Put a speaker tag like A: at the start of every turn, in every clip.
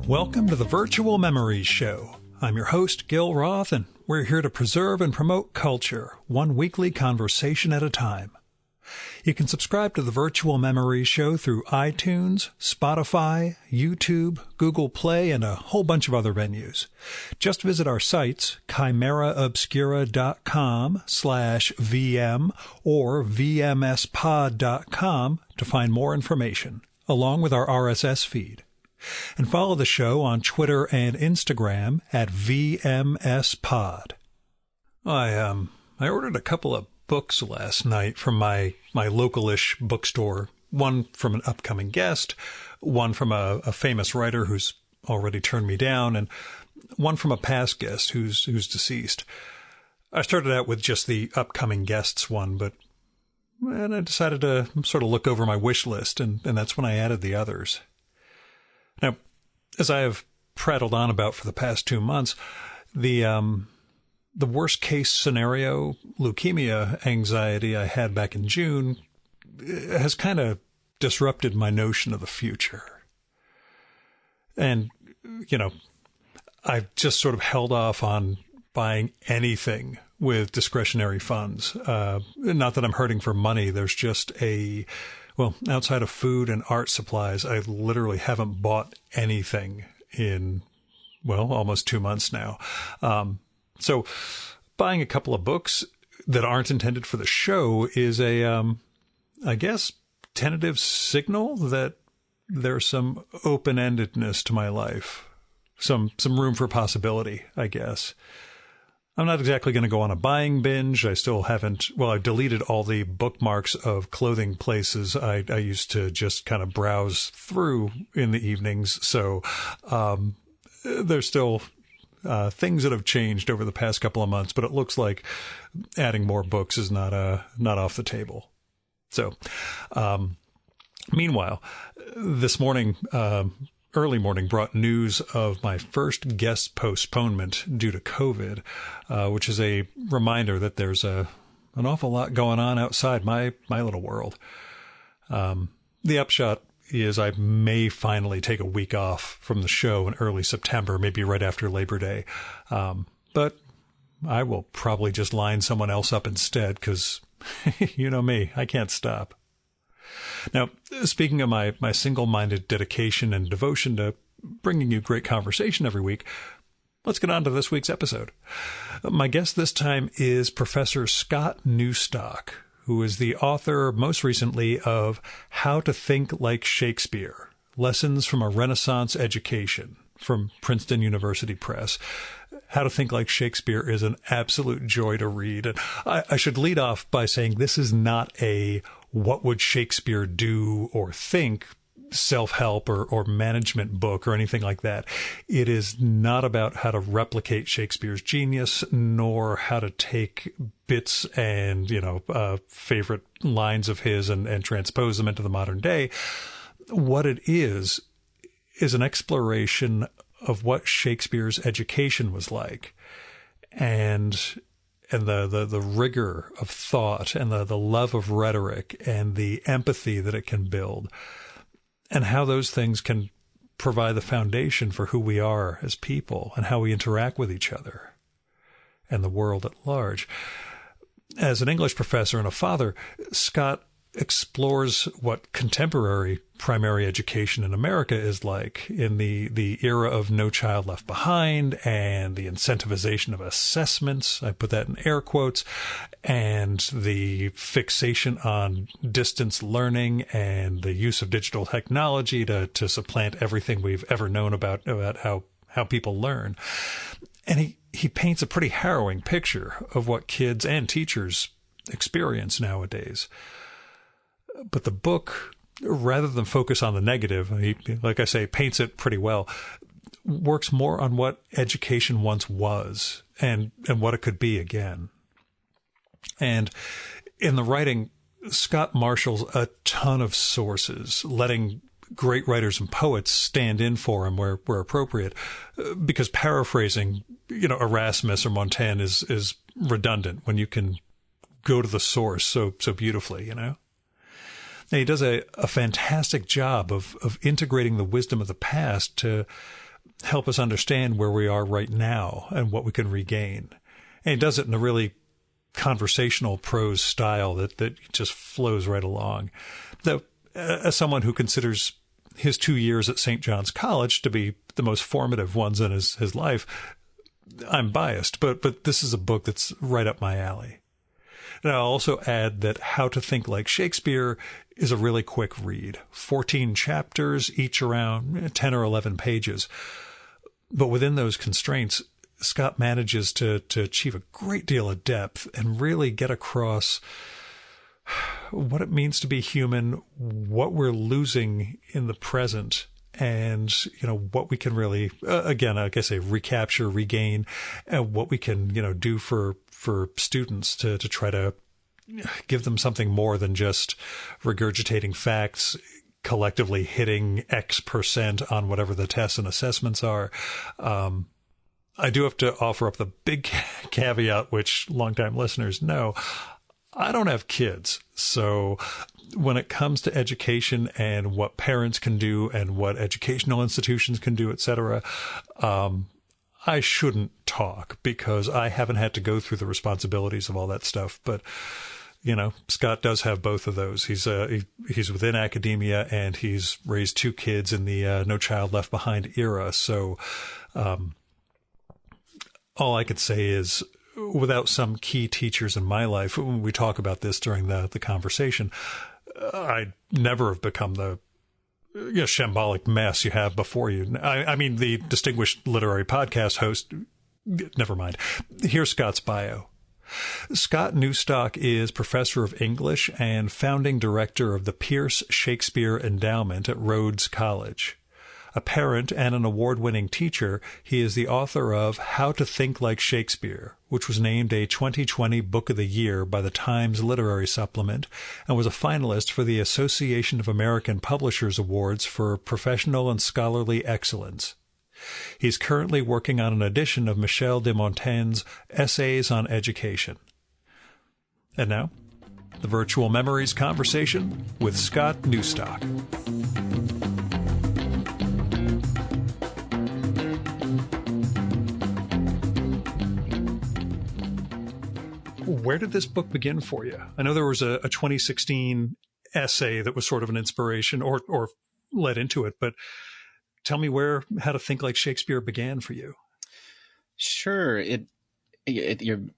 A: Welcome to the Virtual Memories Show. I'm your host, Gil Roth, and we're here to preserve and promote culture, one weekly conversation at a time. You can subscribe to the Virtual Memories Show through iTunes, Spotify, YouTube, Google Play, and a whole bunch of other venues. Just visit our sites, chimeraobscura.com/VM or vmspod.com to find more information, along with our RSS feed. And follow the show on Twitter and Instagram at VMSPod. I ordered a couple of books last night from my local-ish bookstore, one from an upcoming guest, one from a famous writer who's already turned me down, and one from a past guest who's deceased. I started out with just the upcoming guests one, but I decided to sort of look over my wish list, and that's when I added the others. Now, as I have prattled on about for the past 2 months, the worst case scenario leukemia anxiety I had back in June has kind of disrupted my notion of the future. And, I've just sort of held off on buying anything with discretionary funds. Not that I'm hurting for money. There's just outside of food and art supplies, I literally haven't bought anything in, almost 2 months now. So buying a couple of books that aren't intended for the show is a tentative signal that there's some open-endedness to my life, some room for possibility, I guess. I'm not exactly going to go on a buying binge. I still haven't, I deleted all the bookmarks of clothing places I used to just kind of browse through in the evenings. So there's still things that have changed over the past couple of months, but it looks like adding more books is not off the table. So, meanwhile, this morning, early morning brought news of my first guest postponement due to COVID, which is a reminder that there's an awful lot going on outside my little world. The upshot is I may finally take a week off from the show in early September, maybe right after Labor Day. But I will probably just line someone else up instead because, you know me, I can't stop. Now, speaking of my single-minded dedication and devotion to bringing you great conversation every week, let's get on to this week's episode. My guest this time is Professor Scott Newstok, who is the author most recently of How to Think Like Shakespeare, Lessons from a Renaissance Education from Princeton University Press. How to Think Like Shakespeare is an absolute joy to read. And I should lead off by saying this is not a what would Shakespeare do or think self-help or management book or anything like that. It is not about how to replicate Shakespeare's genius, nor how to take bits and, favorite lines of his and transpose them into the modern day. What it is an exploration of what Shakespeare's education was like, and the rigor of thought and the love of rhetoric and the empathy that it can build, and how those things can provide the foundation for who we are as people and how we interact with each other and the world at large. As an English professor and a father, Scott explores what contemporary primary education in America is like in the era of No Child Left Behind and the incentivization of assessments, I put that in air quotes, and the fixation on distance learning and the use of digital technology to supplant everything we've ever known about how people learn. And he paints a pretty harrowing picture of what kids and teachers experience nowadays. But the book, rather than focus on the negative, he, like I say, paints it pretty well, works more on what education once was and what it could be again. And in the writing, Scott marshals a ton of sources, letting great writers and poets stand in for him where appropriate, because paraphrasing, Erasmus or Montaigne is redundant when you can go to the source so beautifully, And he does a fantastic job of integrating the wisdom of the past to help us understand where we are right now and what we can regain. And he does it in a really conversational prose style that just flows right along. Though, as someone who considers his 2 years at St. John's College to be the most formative ones in his life, I'm biased, but this is a book that's right up my alley. And I'll also add that How to Think Like Shakespeare is a really quick read. 14 chapters, each around 10 or 11 pages. But within those constraints, Scott manages to achieve a great deal of depth and really get across what it means to be human, what we're losing in the present, and, what we can really, again, like I say, recapture, regain, and what we can, do for students to try to give them something more than just regurgitating facts, collectively hitting X% on whatever the tests and assessments are. I do have to offer up the big caveat, which longtime listeners know. I don't have kids. So when it comes to education and what parents can do and what educational institutions can do, et cetera, I shouldn't talk because I haven't had to go through the responsibilities of all that stuff. But, Scott does have both of those. He's within academia and he's raised 2 kids in the No Child Left Behind era. So all I could say is, without some key teachers in my life, when we talk about this during the conversation, I'd never have become the shambolic mess you have before you. I mean, the distinguished literary podcast host, never mind. Here's Scott's bio. Scott Newstok is professor of English and founding director of the Pierce Shakespeare Endowment at Rhodes College. A parent and an award-winning teacher, he is the author of How to Think Like Shakespeare, which was named a 2020 Book of the Year by the Times Literary Supplement and was a finalist for the Association of American Publishers Awards for Professional and Scholarly Excellence. He's currently working on an edition of Michel de Montaigne's Essays on Education. And now, the Virtual Memories Conversation with Scott Newstok. Where did this book begin for you? I know there was a 2016 essay that was sort of an inspiration or led into it, but tell me where How to Think Like Shakespeare began for you.
B: Sure.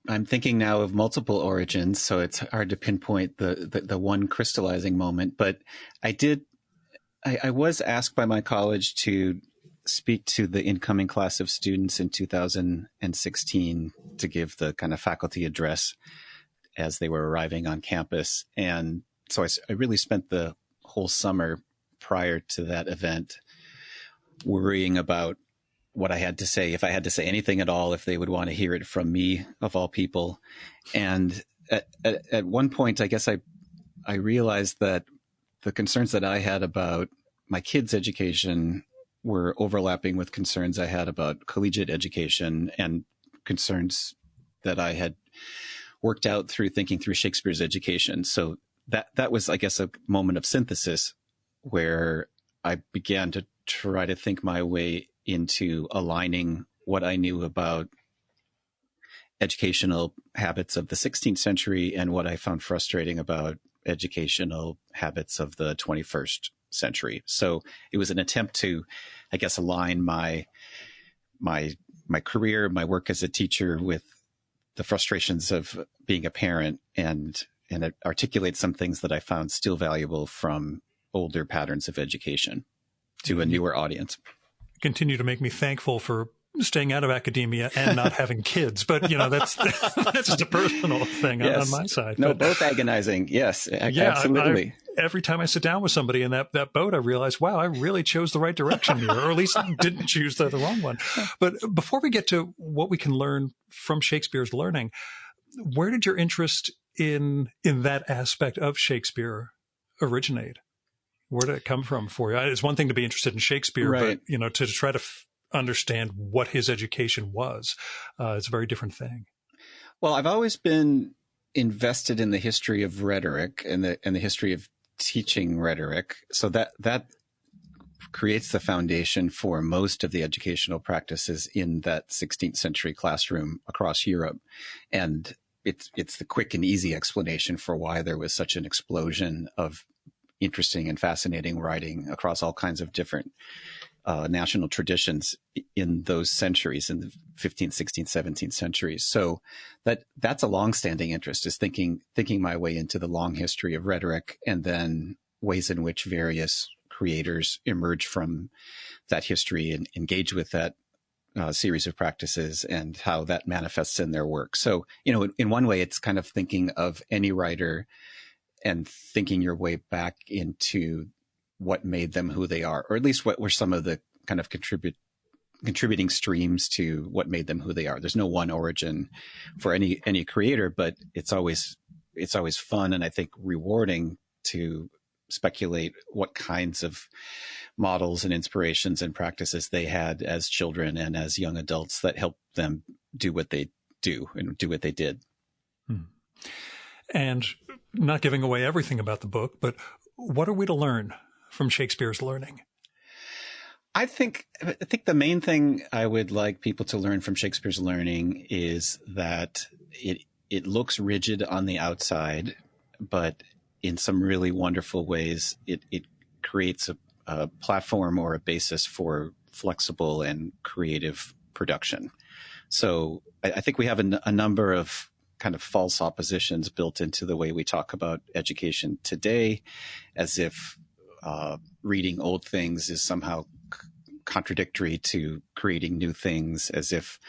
B: I'm thinking now of multiple origins, so it's hard to pinpoint the one crystallizing moment. But I was asked by my college to speak to the incoming class of students in 2016 to give the kind of faculty address as they were arriving on campus. And so I really spent the whole summer prior to that event worrying about what I had to say, if I had to say anything at all, if they would want to hear it from me, of all people. And at one point, I guess I realized that the concerns that I had about my kids' education were overlapping with concerns I had about collegiate education and concerns that I had worked out through thinking through Shakespeare's education. So that was, I guess, a moment of synthesis where I began to try to think my way into aligning what I knew about educational habits of the 16th century and what I found frustrating about educational habits of the 21st century. So it was an attempt to, I guess, align my career, my work as a teacher with the frustrations of being a parent and articulate some things that I found still valuable from older patterns of education to a newer audience.
A: Continue to make me thankful for staying out of academia and not having kids. But, that's just a personal thing on my side.
B: No, both agonizing. Yes, absolutely.
A: Every time I sit down with somebody in that boat, I realize, wow, I really chose the right direction here, or at least didn't choose the wrong one. But before we get to what we can learn from Shakespeare's learning, where did your interest in that aspect of Shakespeare originate? Where did it come from for you? It's one thing to be interested in Shakespeare,
B: right,
A: but, to try to understand what his education was, it's a very different thing.
B: Well, I've always been invested in the history of rhetoric and the history of teaching rhetoric. So that creates the foundation for most of the educational practices in that 16th century classroom across Europe. And it's the quick and easy explanation for why there was such an explosion of interesting and fascinating writing across all kinds of different national traditions in those centuries, in the 15th, 16th, 17th centuries. So that's a longstanding interest, is thinking my way into the long history of rhetoric, and then ways in which various creators emerge from that history and engage with that series of practices, and how that manifests in their work. So, in one way, it's kind of thinking of any writer and thinking your way back into what made them who they are, or at least what were some of the kind of contributing streams to what made them who they are. There's no one origin for any creator, but it's always fun, and I think rewarding, to speculate what kinds of models and inspirations and practices they had as children and as young adults that helped them do what they do and do what they did.
A: And not giving away everything about the book, but what are we to learn from Shakespeare's learning?
B: I think the main thing I would like people to learn from Shakespeare's learning is that it looks rigid on the outside, but in some really wonderful ways, it creates a platform or a basis for flexible and creative production. So I think we have a number of kind of false oppositions built into the way we talk about education today, as if reading old things is somehow contradictory to creating new things, as if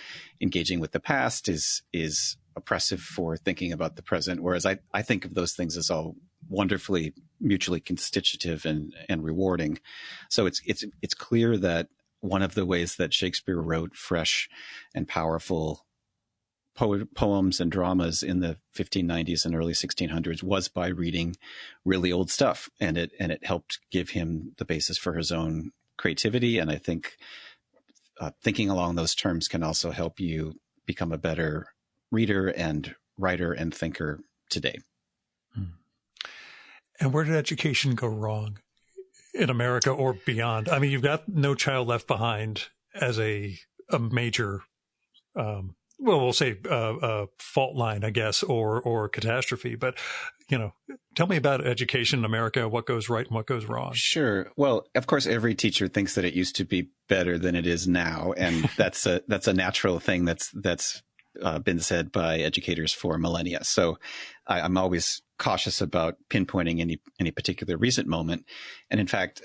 B: engaging with the past is oppressive for thinking about the present. Whereas I think of those things as all wonderfully mutually constitutive and rewarding. So it's clear that one of the ways that Shakespeare wrote fresh and powerful poems and dramas in the 1590s and early 1600s was by reading really old stuff, and it helped give him the basis for his own creativity. And I think thinking along those terms can also help you become a better reader and writer and thinker today.
A: And where did education go wrong in America or beyond? I mean, you've got No Child Left Behind as a major, we'll say fault line, I guess, or catastrophe. But, tell me about education in America, what goes right and what goes wrong.
B: Sure. Well, of course, every teacher thinks that it used to be better than it is now. And that's a natural thing that's been said by educators for millennia. So I'm always cautious about pinpointing any particular recent moment. And in fact,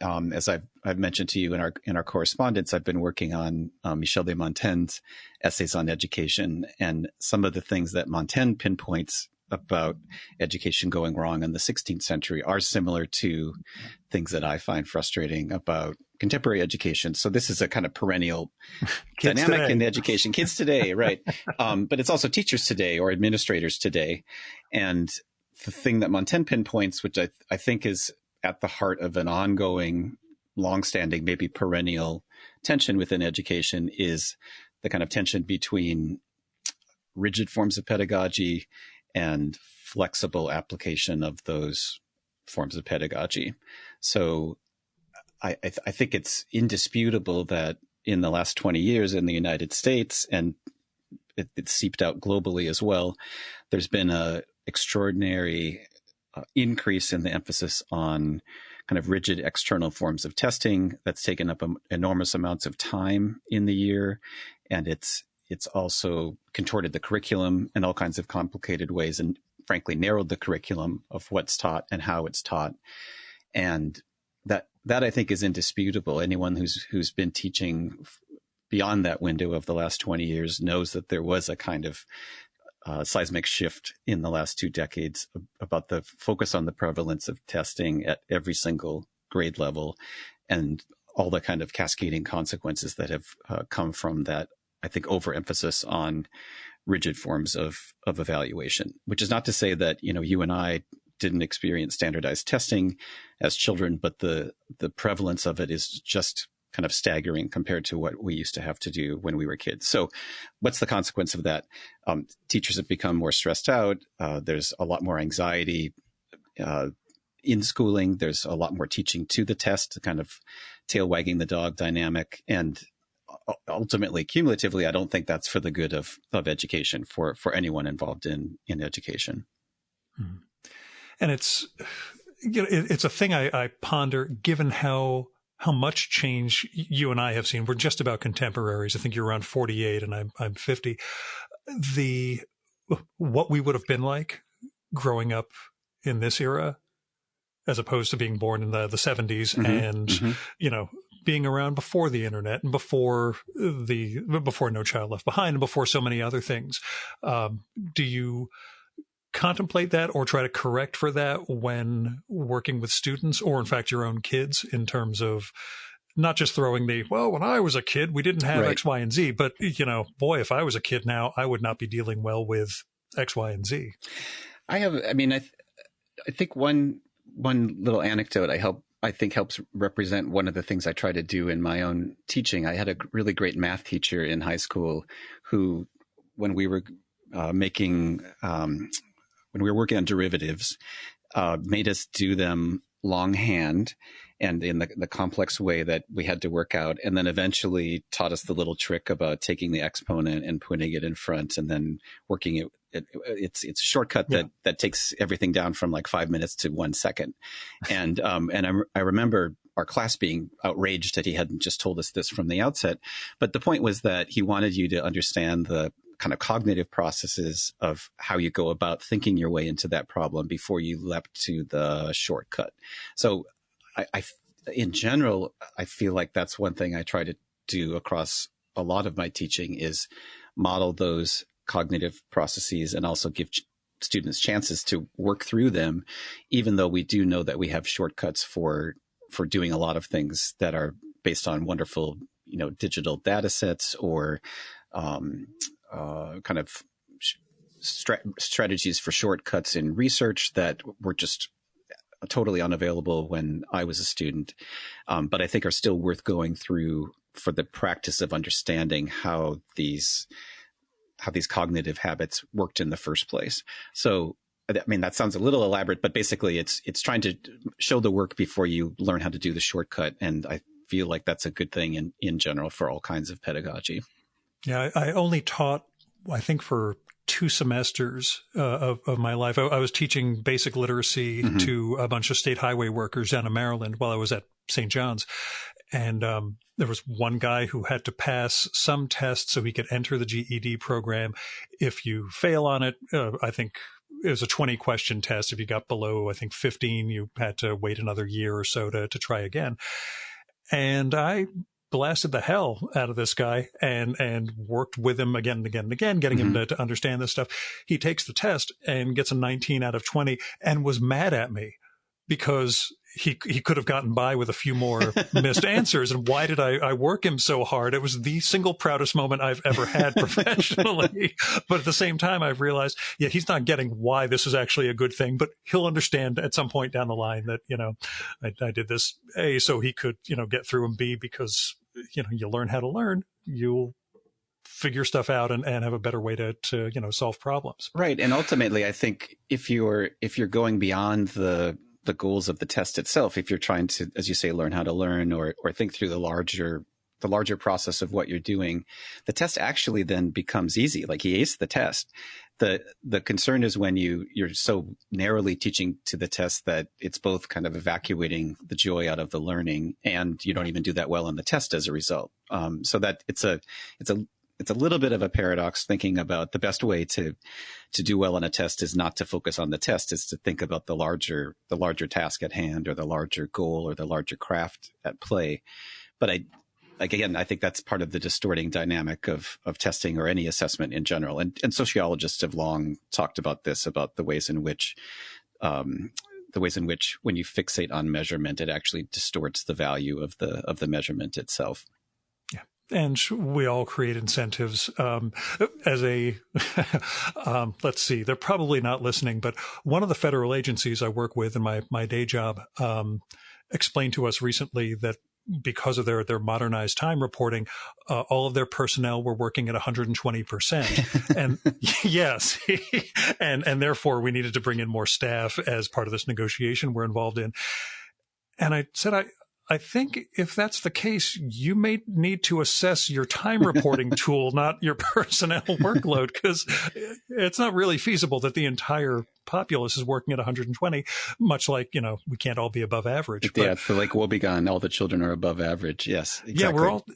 B: as I've mentioned to you in our correspondence, I've been working on Michel de Montaigne's essays on education, and some of the things that Montaigne pinpoints about education going wrong in the 16th century are similar to things that I find frustrating about contemporary education. So this is a kind of perennial dynamic
A: today.
B: in education. Kids today, right? But it's also teachers today or administrators today. And the thing that Montaigne pinpoints, which I think is at the heart of an ongoing, longstanding, maybe perennial tension within education, is the kind of tension between rigid forms of pedagogy and flexible application of those forms of pedagogy. So I think it's indisputable that in the last 20 years in the United States, and it seeped out globally as well, there's been an extraordinary increase in the emphasis on kind of rigid external forms of testing that's taken up enormous amounts of time in the year. And it's also contorted the curriculum in all kinds of complicated ways, and frankly narrowed the curriculum of what's taught and how it's taught. And that I think is indisputable. Anyone who's been teaching beyond that window of the last 20 years knows that there was a kind of seismic shift in the last 2 decades about the focus on the prevalence of testing at every single grade level, and all the kind of cascading consequences that have come from that, I think, overemphasis on rigid forms of evaluation, which is not to say that, you and I didn't experience standardized testing as children, but the prevalence of it is just kind of staggering compared to what we used to have to do when we were kids. So what's the consequence of that? Teachers have become more stressed out. There's a lot more anxiety in schooling. There's a lot more teaching to the test, kind of tail wagging the dog dynamic. And ultimately, cumulatively, I don't think that's for the good of education for anyone involved in education.
A: Mm-hmm. And it's, it's a thing I ponder, given how much change you and I have seen. We're just about contemporaries. I think you're around 48 and I'm 50. What we would have been like growing up in this era, as opposed to being born in the 70s mm-hmm. and, mm-hmm. Being around before the internet and before No Child Left Behind and before so many other things. Do you contemplate that or try to correct for that when working with students or in fact your own kids, in terms of not just throwing when I was a kid, we didn't have X, Y, and Z, but boy, if I was a kid now, I would not be dealing well with X, Y, and Z. I
B: think one little anecdote I think helps represent one of the things I try to do in my own teaching. I had a really great math teacher in high school who, when we were working on derivatives, made us do them longhand and in the complex way that we had to work out, and then eventually taught us the little trick about taking the exponent and putting it in front and then working it. It's a shortcut that takes everything down from like 5 minutes to 1 second. And I remember our class being outraged that he hadn't just told us this from the outset. But the point was that he wanted you to understand the kind of cognitive processes of how you go about thinking your way into that problem before you leapt to the shortcut. So in general, I feel like that's one thing I try to do across a lot of my teaching is model those cognitive processes and also give students chances to work through them, even though we do know that we have shortcuts for doing a lot of things that are based on wonderful, digital data sets or kind of strategies for shortcuts in research that were just totally unavailable when I was a student, but I think are still worth going through for the practice of understanding how these cognitive habits worked in the first place. So, that sounds a little elaborate, but basically it's trying to show the work before you learn how to do the shortcut. And I feel like that's a good thing in general for all kinds of pedagogy.
A: Yeah, I only taught, I think, for 2 semesters of my life. I was teaching basic literacy mm-hmm. to a bunch of state highway workers down in Maryland while I was at St. John's. And there was one guy who had to pass some test so he could enter the GED program. If you fail on it, I think it was a 20-question test. If you got below, I think, 15, you had to wait another year or so to try again. And I blasted the hell out of this guy and worked with him again and again and again, getting mm-hmm. him to understand this stuff. He takes the test and gets a 19 out of 20 and was mad at me because he could have gotten by with a few more missed answers. And why did I work him so hard? It was the single proudest moment I've ever had professionally. But at the same time, I've realized, he's not getting why this is actually a good thing, but he'll understand at some point down the line that, I did this A so he could, get through, and B because, you learn how to learn, you'll figure stuff out and have a better way to solve problems.
B: Right. And ultimately, I think if you're going beyond the goals of the test itself, if you're trying to, as you say, learn how to learn or think through the larger process of what you're doing, the test actually then becomes easy. Like he aced the test. The concern is when you're so narrowly teaching to the test that it's both kind of evacuating the joy out of the learning, and you don't even do that well on the test as a result. So that it's a little bit of a paradox thinking about the best way to do well on a test is not to focus on the test, is to think about the larger task at hand or the larger goal or the larger craft at play. But I think that's part of the distorting dynamic of testing or any assessment in general. And sociologists have long talked about this, about the ways in which when you fixate on measurement, it actually distorts the value of the measurement itself.
A: And we all create incentives let's see, they're probably not listening, but one of the federal agencies I work with in my day job explained to us recently that because of their modernized time reporting, all of their personnel were working at 120%. And yes, and therefore we needed to bring in more staff as part of this negotiation we're involved in. And I said, I think if that's the case, you may need to assess your time reporting tool, not your personnel workload, because it's not really feasible that the entire populace is working at 120, much like, we can't all be above average.
B: Yeah, it's the Lake Wobegon, all the children are above average. Yes, exactly.
A: Yeah, we're all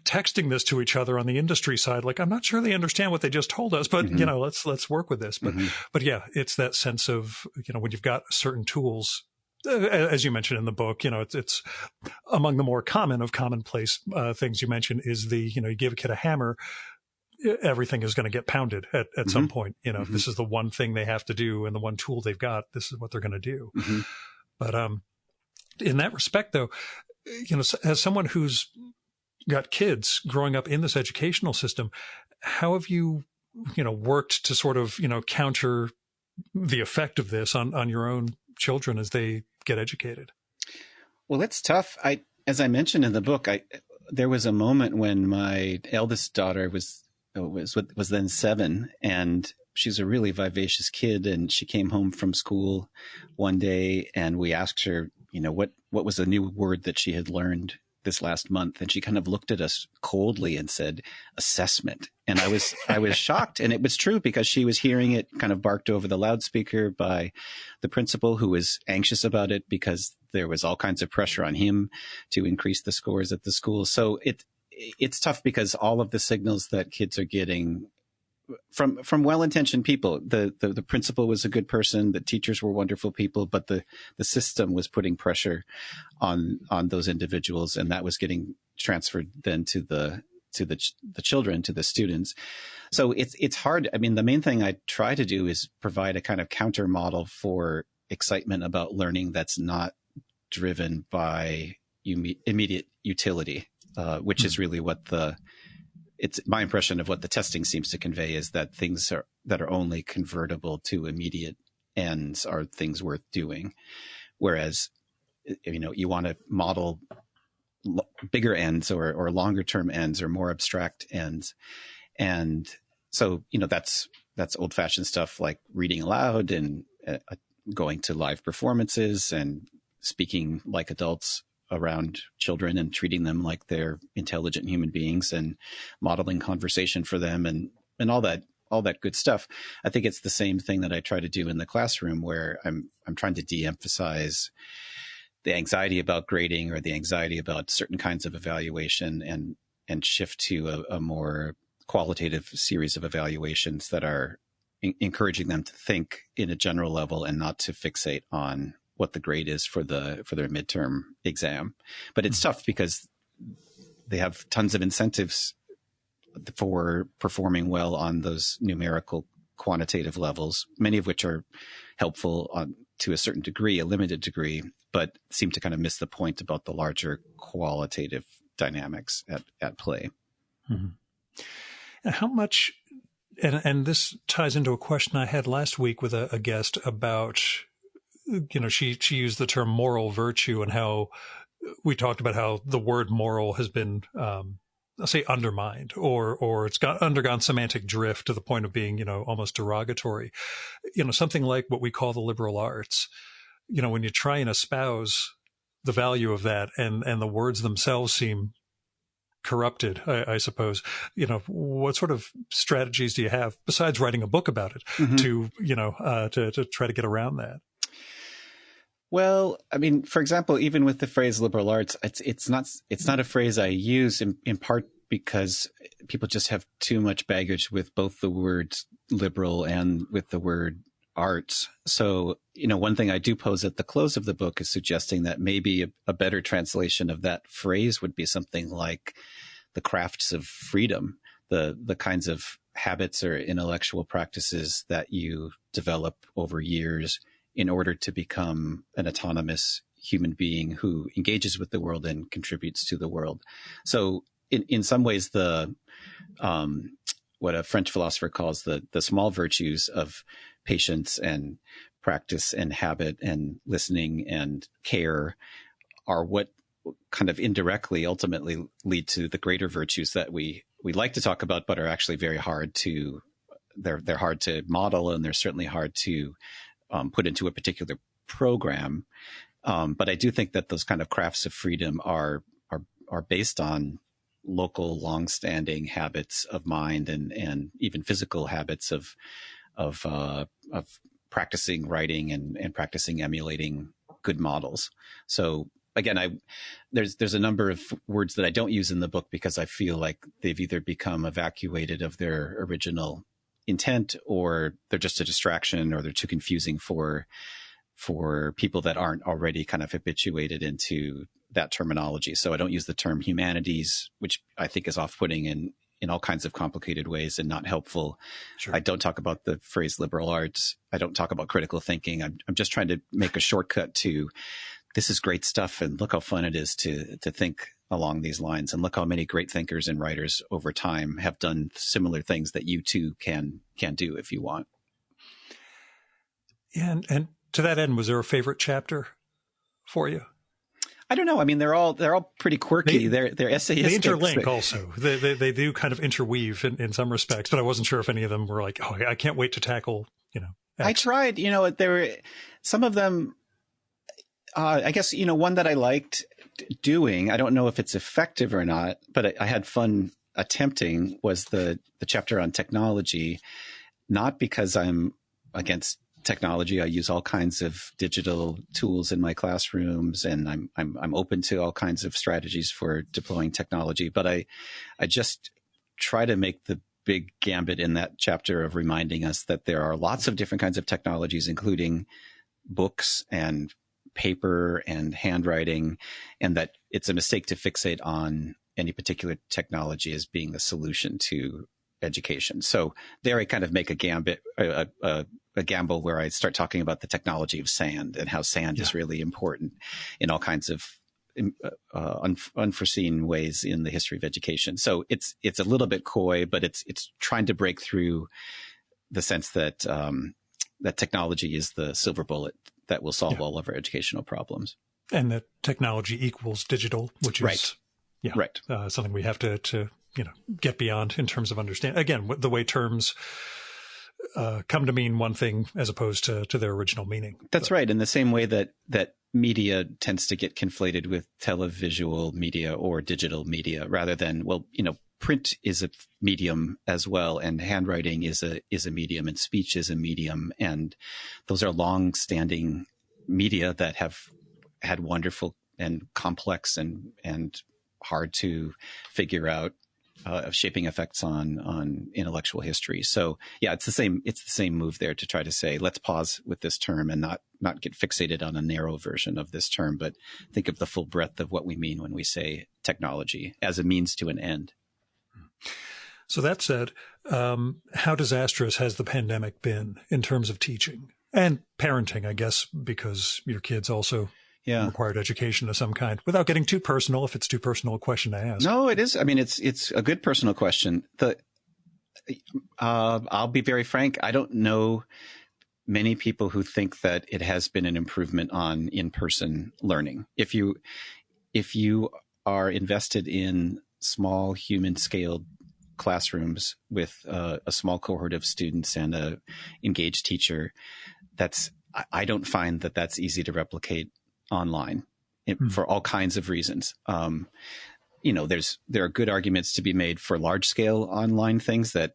A: texting this to each other on the industry side. Like, I'm not sure they understand what they just told us, but, let's work with this. But yeah, it's that sense of, when you've got certain tools, as you mentioned in the book, it's among the more common of commonplace things you mentioned is you give a kid a hammer, everything is going to get pounded at some point. If this is the one thing they have to do and the one tool they've got, this is what they're going to do. But in that respect, though, as someone who's got kids growing up in this educational system, how have you, worked to sort of, counter the effect of this on your own children as they get educated?
B: Well, it's tough. As I mentioned in the book, there was a moment when my eldest daughter was then 7, and she's a really vivacious kid. And she came home from school one day, and we asked her, what was a new word that she had learned this last month, and she kind of looked at us coldly and said, assessment. And I was shocked, and it was true because she was hearing it kind of barked over the loudspeaker by the principal, who was anxious about it because there was all kinds of pressure on him to increase the scores at the school. So it's tough because all of the signals that kids are getting from well-intentioned people, the principal was a good person, the teachers were wonderful people, but the system was putting pressure on those individuals, and that was getting transferred then to the children, to the students. So it's hard. I mean, the main thing I try to do is provide a kind of counter model for excitement about learning that's not driven by immediate utility, which is really what it's my impression of what the testing seems to convey, is that things that are only convertible to immediate ends are things worth doing. Whereas, you want to model bigger ends or longer term ends or more abstract ends. And so, that's old fashioned stuff like reading aloud and going to live performances and speaking like adults around children and treating them like they're intelligent human beings and modeling conversation for them and all that good stuff. I think it's the same thing that I try to do in the classroom, where I'm trying to de-emphasize the anxiety about grading or the anxiety about certain kinds of evaluation and shift to a more qualitative series of evaluations that are encouraging them to think in a general level and not to fixate on what the grade is for their midterm exam. But it's tough because they have tons of incentives for performing well on those numerical quantitative levels, many of which are helpful to a certain degree, a limited degree, but seem to kind of miss the point about the larger qualitative dynamics at play.
A: Mm-hmm. How much, and this ties into a question I had last week with a guest about, she used the term moral virtue, and how we talked about how the word moral has been, I'll say, undermined, or it's undergone semantic drift to the point of being, almost derogatory. Something like what we call the liberal arts. When you try and espouse the value of that, and the words themselves seem corrupted, I suppose. What sort of strategies do you have besides writing a book about it to try to get around that?
B: Well, I mean, for example, even with the phrase liberal arts, it's not a phrase I use in part because people just have too much baggage with both the word liberal and with the word arts. So, one thing I do pose at the close of the book is suggesting that maybe a better translation of that phrase would be something like the crafts of freedom, the kinds of habits or intellectual practices that you develop over years in order to become an autonomous human being who engages with the world and contributes to the world. So in some ways, what a French philosopher calls the small virtues of patience and practice and habit and listening and care are what kind of indirectly ultimately lead to the greater virtues that we like to talk about, but are actually very hard to, they're hard to model, and they're certainly hard to put into a particular program. But I do think that those kind of crafts of freedom are based on local, longstanding habits of mind and even physical habits of practicing writing and practicing emulating good models. So again, there's a number of words that I don't use in the book because I feel like they've either become evacuated of their original intent, or they're just a distraction, or they're too confusing for people that aren't already kind of habituated into that terminology. So I don't use the term humanities, which I think is off-putting in all kinds of complicated ways and not helpful. Sure. I don't talk about the phrase liberal arts. I don't talk about critical thinking. I'm just trying to make a shortcut to, this is great stuff, and look how fun it is to think along these lines, and look how many great thinkers and writers over time have done similar things that you too can do if you want.
A: Yeah, and to that end, was there a favorite chapter for you?
B: I don't know. I mean, they're all pretty quirky. They're essayistic.
A: They interlink also. They do kind of interweave in some respects, but I wasn't sure if any of them were like, oh, I can't wait to tackle, X.
B: I tried, there were some of them, I guess, one that I liked doing, I don't know if it's effective or not, but I had fun attempting, was the chapter on technology, not because I'm against technology. I use all kinds of digital tools in my classrooms, and I'm open to all kinds of strategies for deploying technology. But I just try to make the big gambit in that chapter of reminding us that there are lots of different kinds of technologies, including books and paper and handwriting, and that it's a mistake to fixate on any particular technology as being the solution to education. So there I kind of make a gambit, a gamble where I start talking about the technology of sand and how sand is really important in all kinds of unforeseen ways in the history of education. So it's a little bit coy, but it's trying to break through the sense that that technology is the silver bullet that will solve all of our educational problems. And that technology equals digital, which is something we have to get beyond in terms of understanding. Again, the way terms come to mean one thing as opposed to their original meaning. That's right. In the same way that media tends to get conflated with televisual media or digital media, rather than, print is a medium as well, and handwriting is a medium, and speech is a medium. And those are long-standing media that have had wonderful and complex and hard to figure out shaping effects on intellectual history. So yeah, it's the same move there to try to say, let's pause with this term and not get fixated on a narrow version of this term, but think of the full breadth of what we mean when we say technology as a means to an end. So that said, how disastrous has the pandemic been in terms of teaching and parenting, I guess, because your kids also required education of some kind, without getting too personal, if it's too personal a question to ask? No, it is. I mean, it's a good personal question. I'll be very frank. I don't know many people who think that it has been an improvement on in-person learning. If you are invested in small human-scaled classrooms with a small cohort of students and a engaged teacher, I don't find that that's easy to replicate online for all kinds of reasons. There are good arguments to be made for large scale online things that,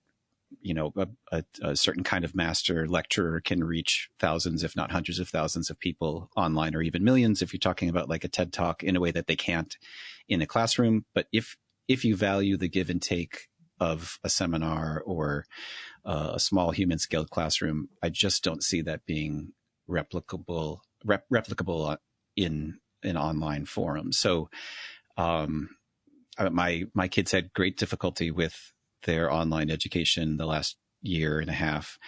B: a certain kind of master lecturer can reach thousands, if not hundreds of thousands of people online, or even millions if you're talking about like a TED Talk, in a way that they can't in a classroom. But if you value the give and take of a seminar or a small human scaled classroom, I just don't see that being replicable in an online forum. So my kids had great difficulty with their online education the last year and a half,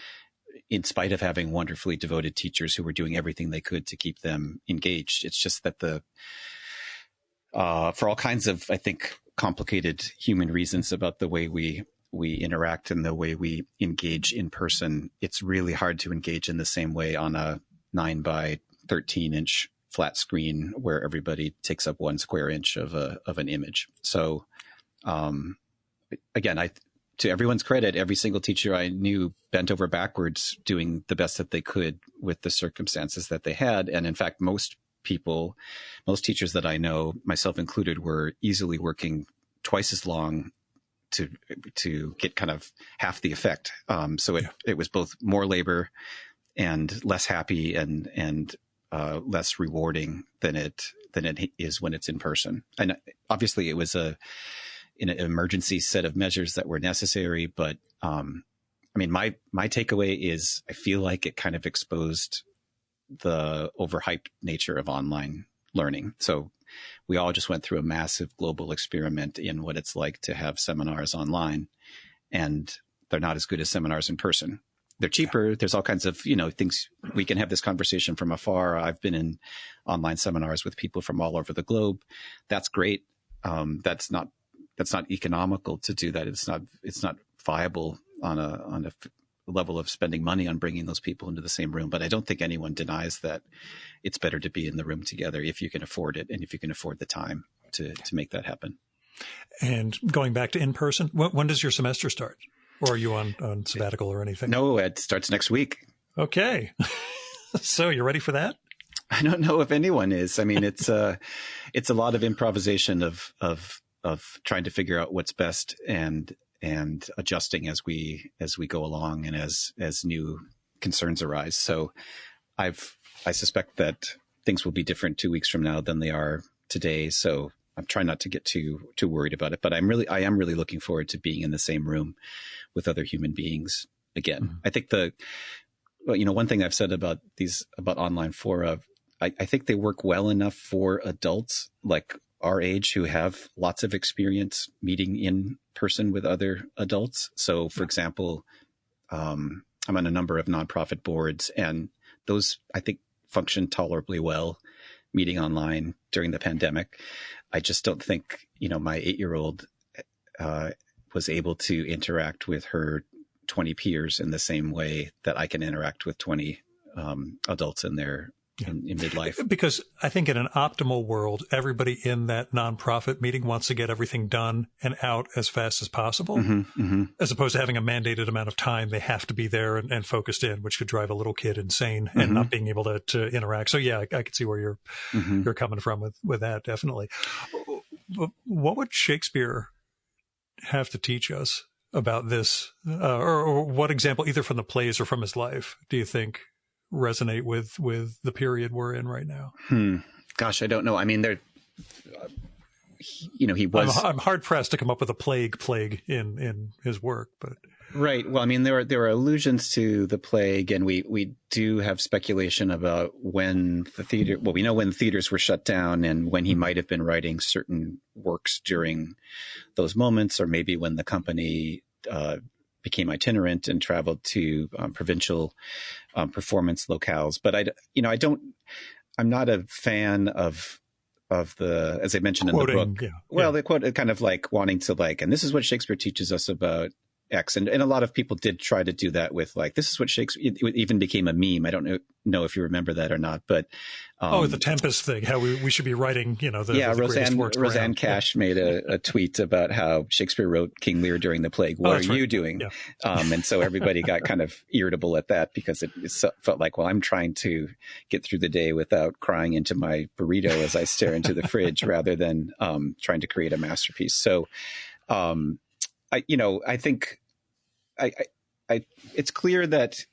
B: in spite of having wonderfully devoted teachers who were doing everything they could to keep them engaged. It's just that for all kinds of, I think, complicated human reasons about the way we interact and the way we engage in person, it's really hard to engage in the same way on a 9 by 13 inch flat screen where everybody takes up 1 square inch of an image. So, again, to everyone's credit, every single teacher I knew bent over backwards doing the best that they could with the circumstances that they had. And in fact, most teachers that I know, myself included, were easily working twice as long to get kind of half the effect. So it was both more labor and less happy and less rewarding than it is when it's in person. And obviously it was an emergency set of measures that were necessary. But I mean, my takeaway is I feel like it kind of exposed the overhyped nature of online learning. So we all just went through a massive global experiment in what it's like to have seminars online, and they're not as good as seminars in person. They're cheaper. There's all kinds of, things. We can have this conversation from afar. I've been in online seminars with people from all over the globe. That's great. That's not economical to do that. It's not viable on a level of spending money on bringing those people into the same room. But I don't think anyone denies that it's better to be in the room together if you can afford it and if you can afford the time to make that happen.
A: And going back to in-person, when does your semester start? Or are you on sabbatical or anything?
B: No, it starts next week.
A: Okay. So you're ready for that?
B: I don't know if anyone is. I mean, it's a lot of improvisation of trying to figure out what's best and adjusting as we go along and as new concerns arise. So I suspect that things will be different 2 weeks from now than they are today. So I'm trying not to get too worried about it, but I am really looking forward to being in the same room with other human beings again. Mm-hmm. I think one thing I've said about online fora, I think they work well enough for adults like our age who have lots of experience meeting in person with other adults. So for example, I'm on a number of nonprofit boards, and those I think function tolerably well meeting online during the pandemic. I just don't think, my 8-year-old was able to interact with her 20 peers in the same way that I can interact with 20 adults in midlife.
A: Because I think in an optimal world, everybody in that nonprofit meeting wants to get everything done and out as fast as possible, as opposed to having a mandated amount of time. They have to be there and focused in, which could drive a little kid insane and not being able to interact. So yeah, I could see where you're coming from with that, definitely. What would Shakespeare have to teach us about this? Or what example, either from the plays or from his life, do you think resonate with the period we're in right now?
B: Gosh, I don't know. I mean, he was.
A: I'm hard pressed to come up with a plague in his work, but
B: right. Well, I mean, there are allusions to the plague, and we do have speculation about when the theater. Well, we know when theaters were shut down, and when he might have been writing certain works during those moments, or maybe when the company became itinerant and traveled to provincial performance locales. But I'm not a fan of the, as I mentioned in the book. Well, they quote kind of like wanting to and this is what Shakespeare teaches us about X. And a lot of people did try to do that with this is what Shakespeare, it even became a meme. I don't know if you remember that or not, but.
A: The Tempest thing, how we should be writing,
B: Roseanne Cash made a tweet about how Shakespeare wrote King Lear during the plague. What are you doing? Yeah. And so everybody got kind of irritable at that because it felt like, well, I'm trying to get through the day without crying into my burrito as I stare into the fridge rather than trying to create a masterpiece. So, I think it's clear that,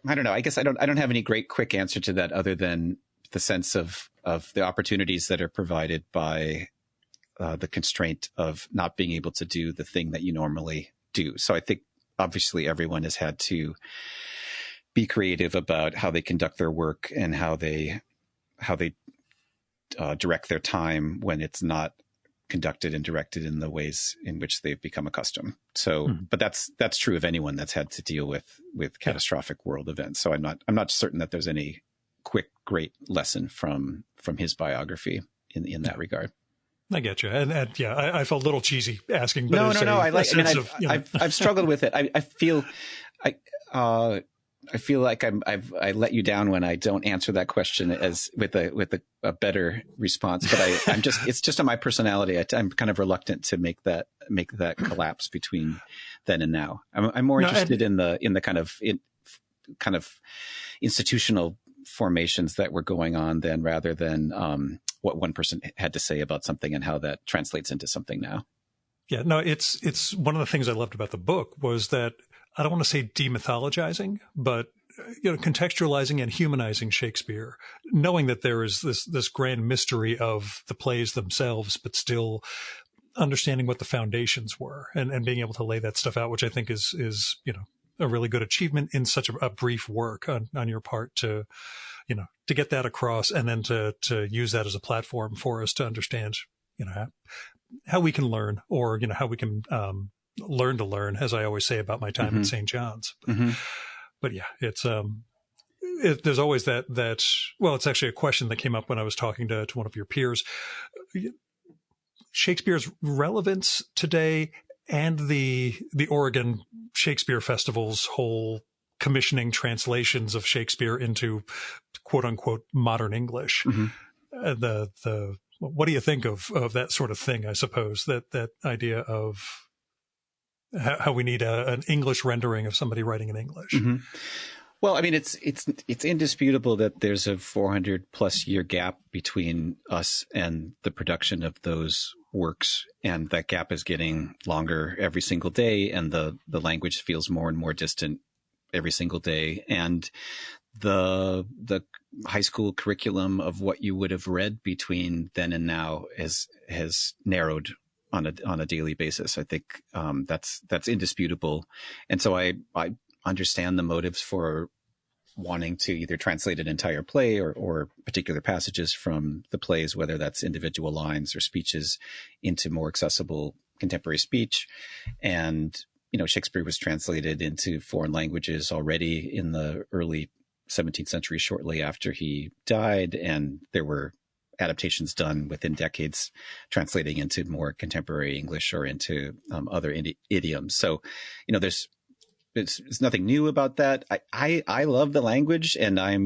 B: I don't know, I guess I don't have any great quick answer to that other than the sense of the opportunities that are provided by the constraint of not being able to do the thing that you normally do. So I think obviously everyone has had to be creative about how they conduct their work and how they direct their time when it's not conducted and directed in the ways in which they've become accustomed. So, but that's true of anyone that's had to deal with catastrophic world events. So I'm not certain that there's any quick, great lesson from his biography in that regard.
A: I get you. And I felt a little cheesy asking, but
B: no. I've struggled with it. I feel, feel like I let you down when I don't answer that question as with a better response. But it's just on my personality. I'm kind of reluctant to make that collapse between then and now. I'm more interested in the kind of institutional formations that were going on then, rather than what one person had to say about something and how that translates into something now.
A: Yeah, no, it's one of the things I loved about the book was that I don't want to say demythologizing, but contextualizing and humanizing Shakespeare, knowing that there is this grand mystery of the plays themselves, but still understanding what the foundations were and being able to lay that stuff out, which I think is a really good achievement in such a brief work on your part to get that across, and then to use that as a platform for us to understand, how we can learn, or, how we can learn to learn, as I always say about my time at St. John's. But yeah, it's there's always that. Well, it's actually a question that came up when I was talking to one of your peers. Shakespeare's relevance today, and the Oregon Shakespeare Festival's whole commissioning translations of Shakespeare into quote unquote modern English. What do you think of that sort of thing? I suppose that idea of how we need an English rendering of somebody writing in English.
B: Well, I mean, it's indisputable that there's a 400 plus year gap between us and the production of those works, and that gap is getting longer every single day, and the language feels more and more distant every single day, and the high school curriculum of what you would have read between then and now has narrowed on a daily basis. I think that's indisputable, and so I understand the motives for wanting to either translate an entire play or particular passages from the plays, whether that's individual lines or speeches, into more accessible contemporary speech. And Shakespeare was translated into foreign languages already in the early 17th century, shortly after he died, and there were adaptations done within decades translating into more contemporary English or into other idioms. So, there's nothing new about that. I love the language, and I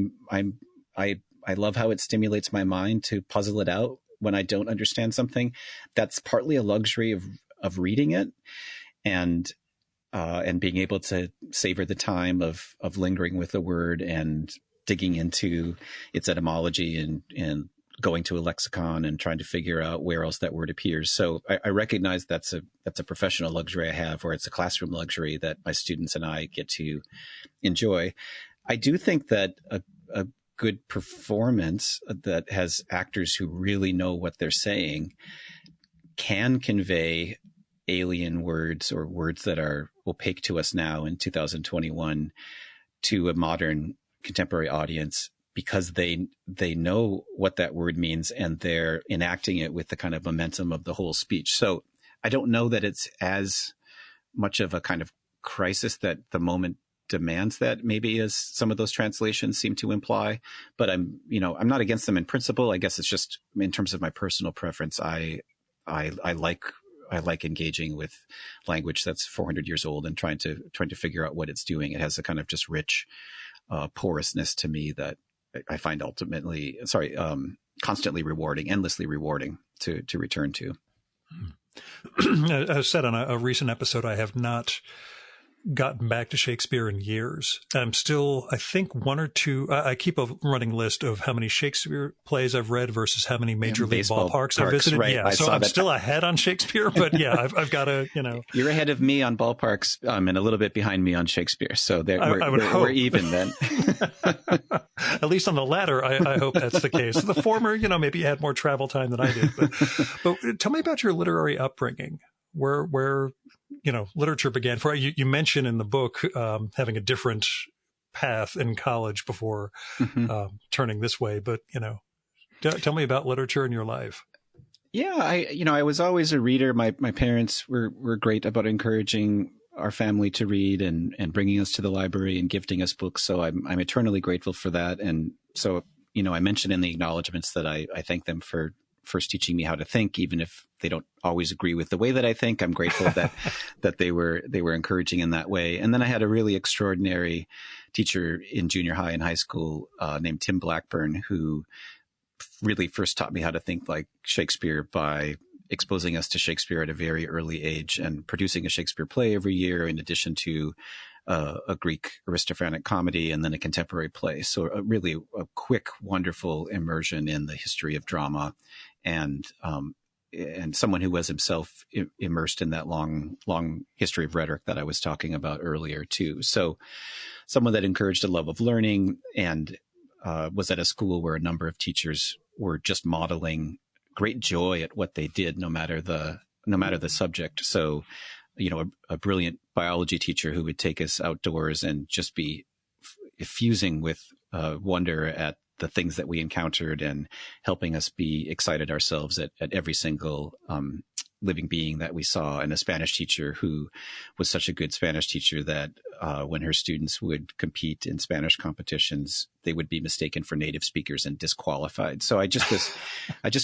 B: love how it stimulates my mind to puzzle it out when I don't understand something. That's partly a luxury of reading it, and being able to savor the time of lingering with the word and digging into its etymology and going to a lexicon and trying to figure out where else that word appears. So I recognize that's a professional luxury I have, or it's a classroom luxury that my students and I get to enjoy. I do think that a good performance that has actors who really know what they're saying can convey alien words, or words that are opaque to us now in 2021, to a modern contemporary audience, because they know what that word means, and they're enacting it with the kind of momentum of the whole speech. So I don't know that it's as much of a kind of crisis that the moment demands that, maybe, as some of those translations seem to imply. But I'm not against them in principle. I guess it's just in terms of my personal preference. I like engaging with language that's 400 years old and trying to figure out what it's doing. It has a kind of just rich porousness to me that I find constantly rewarding, endlessly rewarding to return to.
A: As said on a recent episode, I have not gotten back to Shakespeare in years. I'm still, I think, one or two. I keep a running list of how many Shakespeare plays I've read versus how many major league ballparks I've visited.
B: Right.
A: Yeah, so I'm still ahead on Shakespeare, but yeah, I've got to,
B: You're ahead of me on ballparks, and a little bit behind me on Shakespeare. So we're even then.
A: At least on the latter, I hope that's the case. The former, maybe you had more travel time than I did. But tell me about your literary upbringing. Where literature began for you. You mentioned in the book having a different path in college before turning this way, but tell me about literature in your life.
B: Yeah, I was always a reader. My parents were great about encouraging our family to read and bringing us to the library and gifting us books. So I'm eternally grateful for that. And so I mentioned in the acknowledgments that I thank them for first teaching me how to think, even if they don't always agree with the way that I think. I'm grateful that they were encouraging in that way. And then I had a really extraordinary teacher in junior high and high school named Tim Blackburn, who really first taught me how to think like Shakespeare by exposing us to Shakespeare at a very early age and producing a Shakespeare play every year, in addition to a Greek aristophatic comedy and then a contemporary play. So really a quick, wonderful immersion in the history of drama, and someone who was himself immersed in that long history of rhetoric that I was talking about earlier too. So someone that encouraged a love of learning, and was at a school where a number of teachers were just modeling great joy at what they did, no matter the subject. So, a brilliant biology teacher who would take us outdoors and just be effusing with wonder at the things that we encountered, and helping us be excited ourselves at every single living being that we saw. And a Spanish teacher who was such a good Spanish teacher that when her students would compete in Spanish competitions, they would be mistaken for native speakers and disqualified. So I just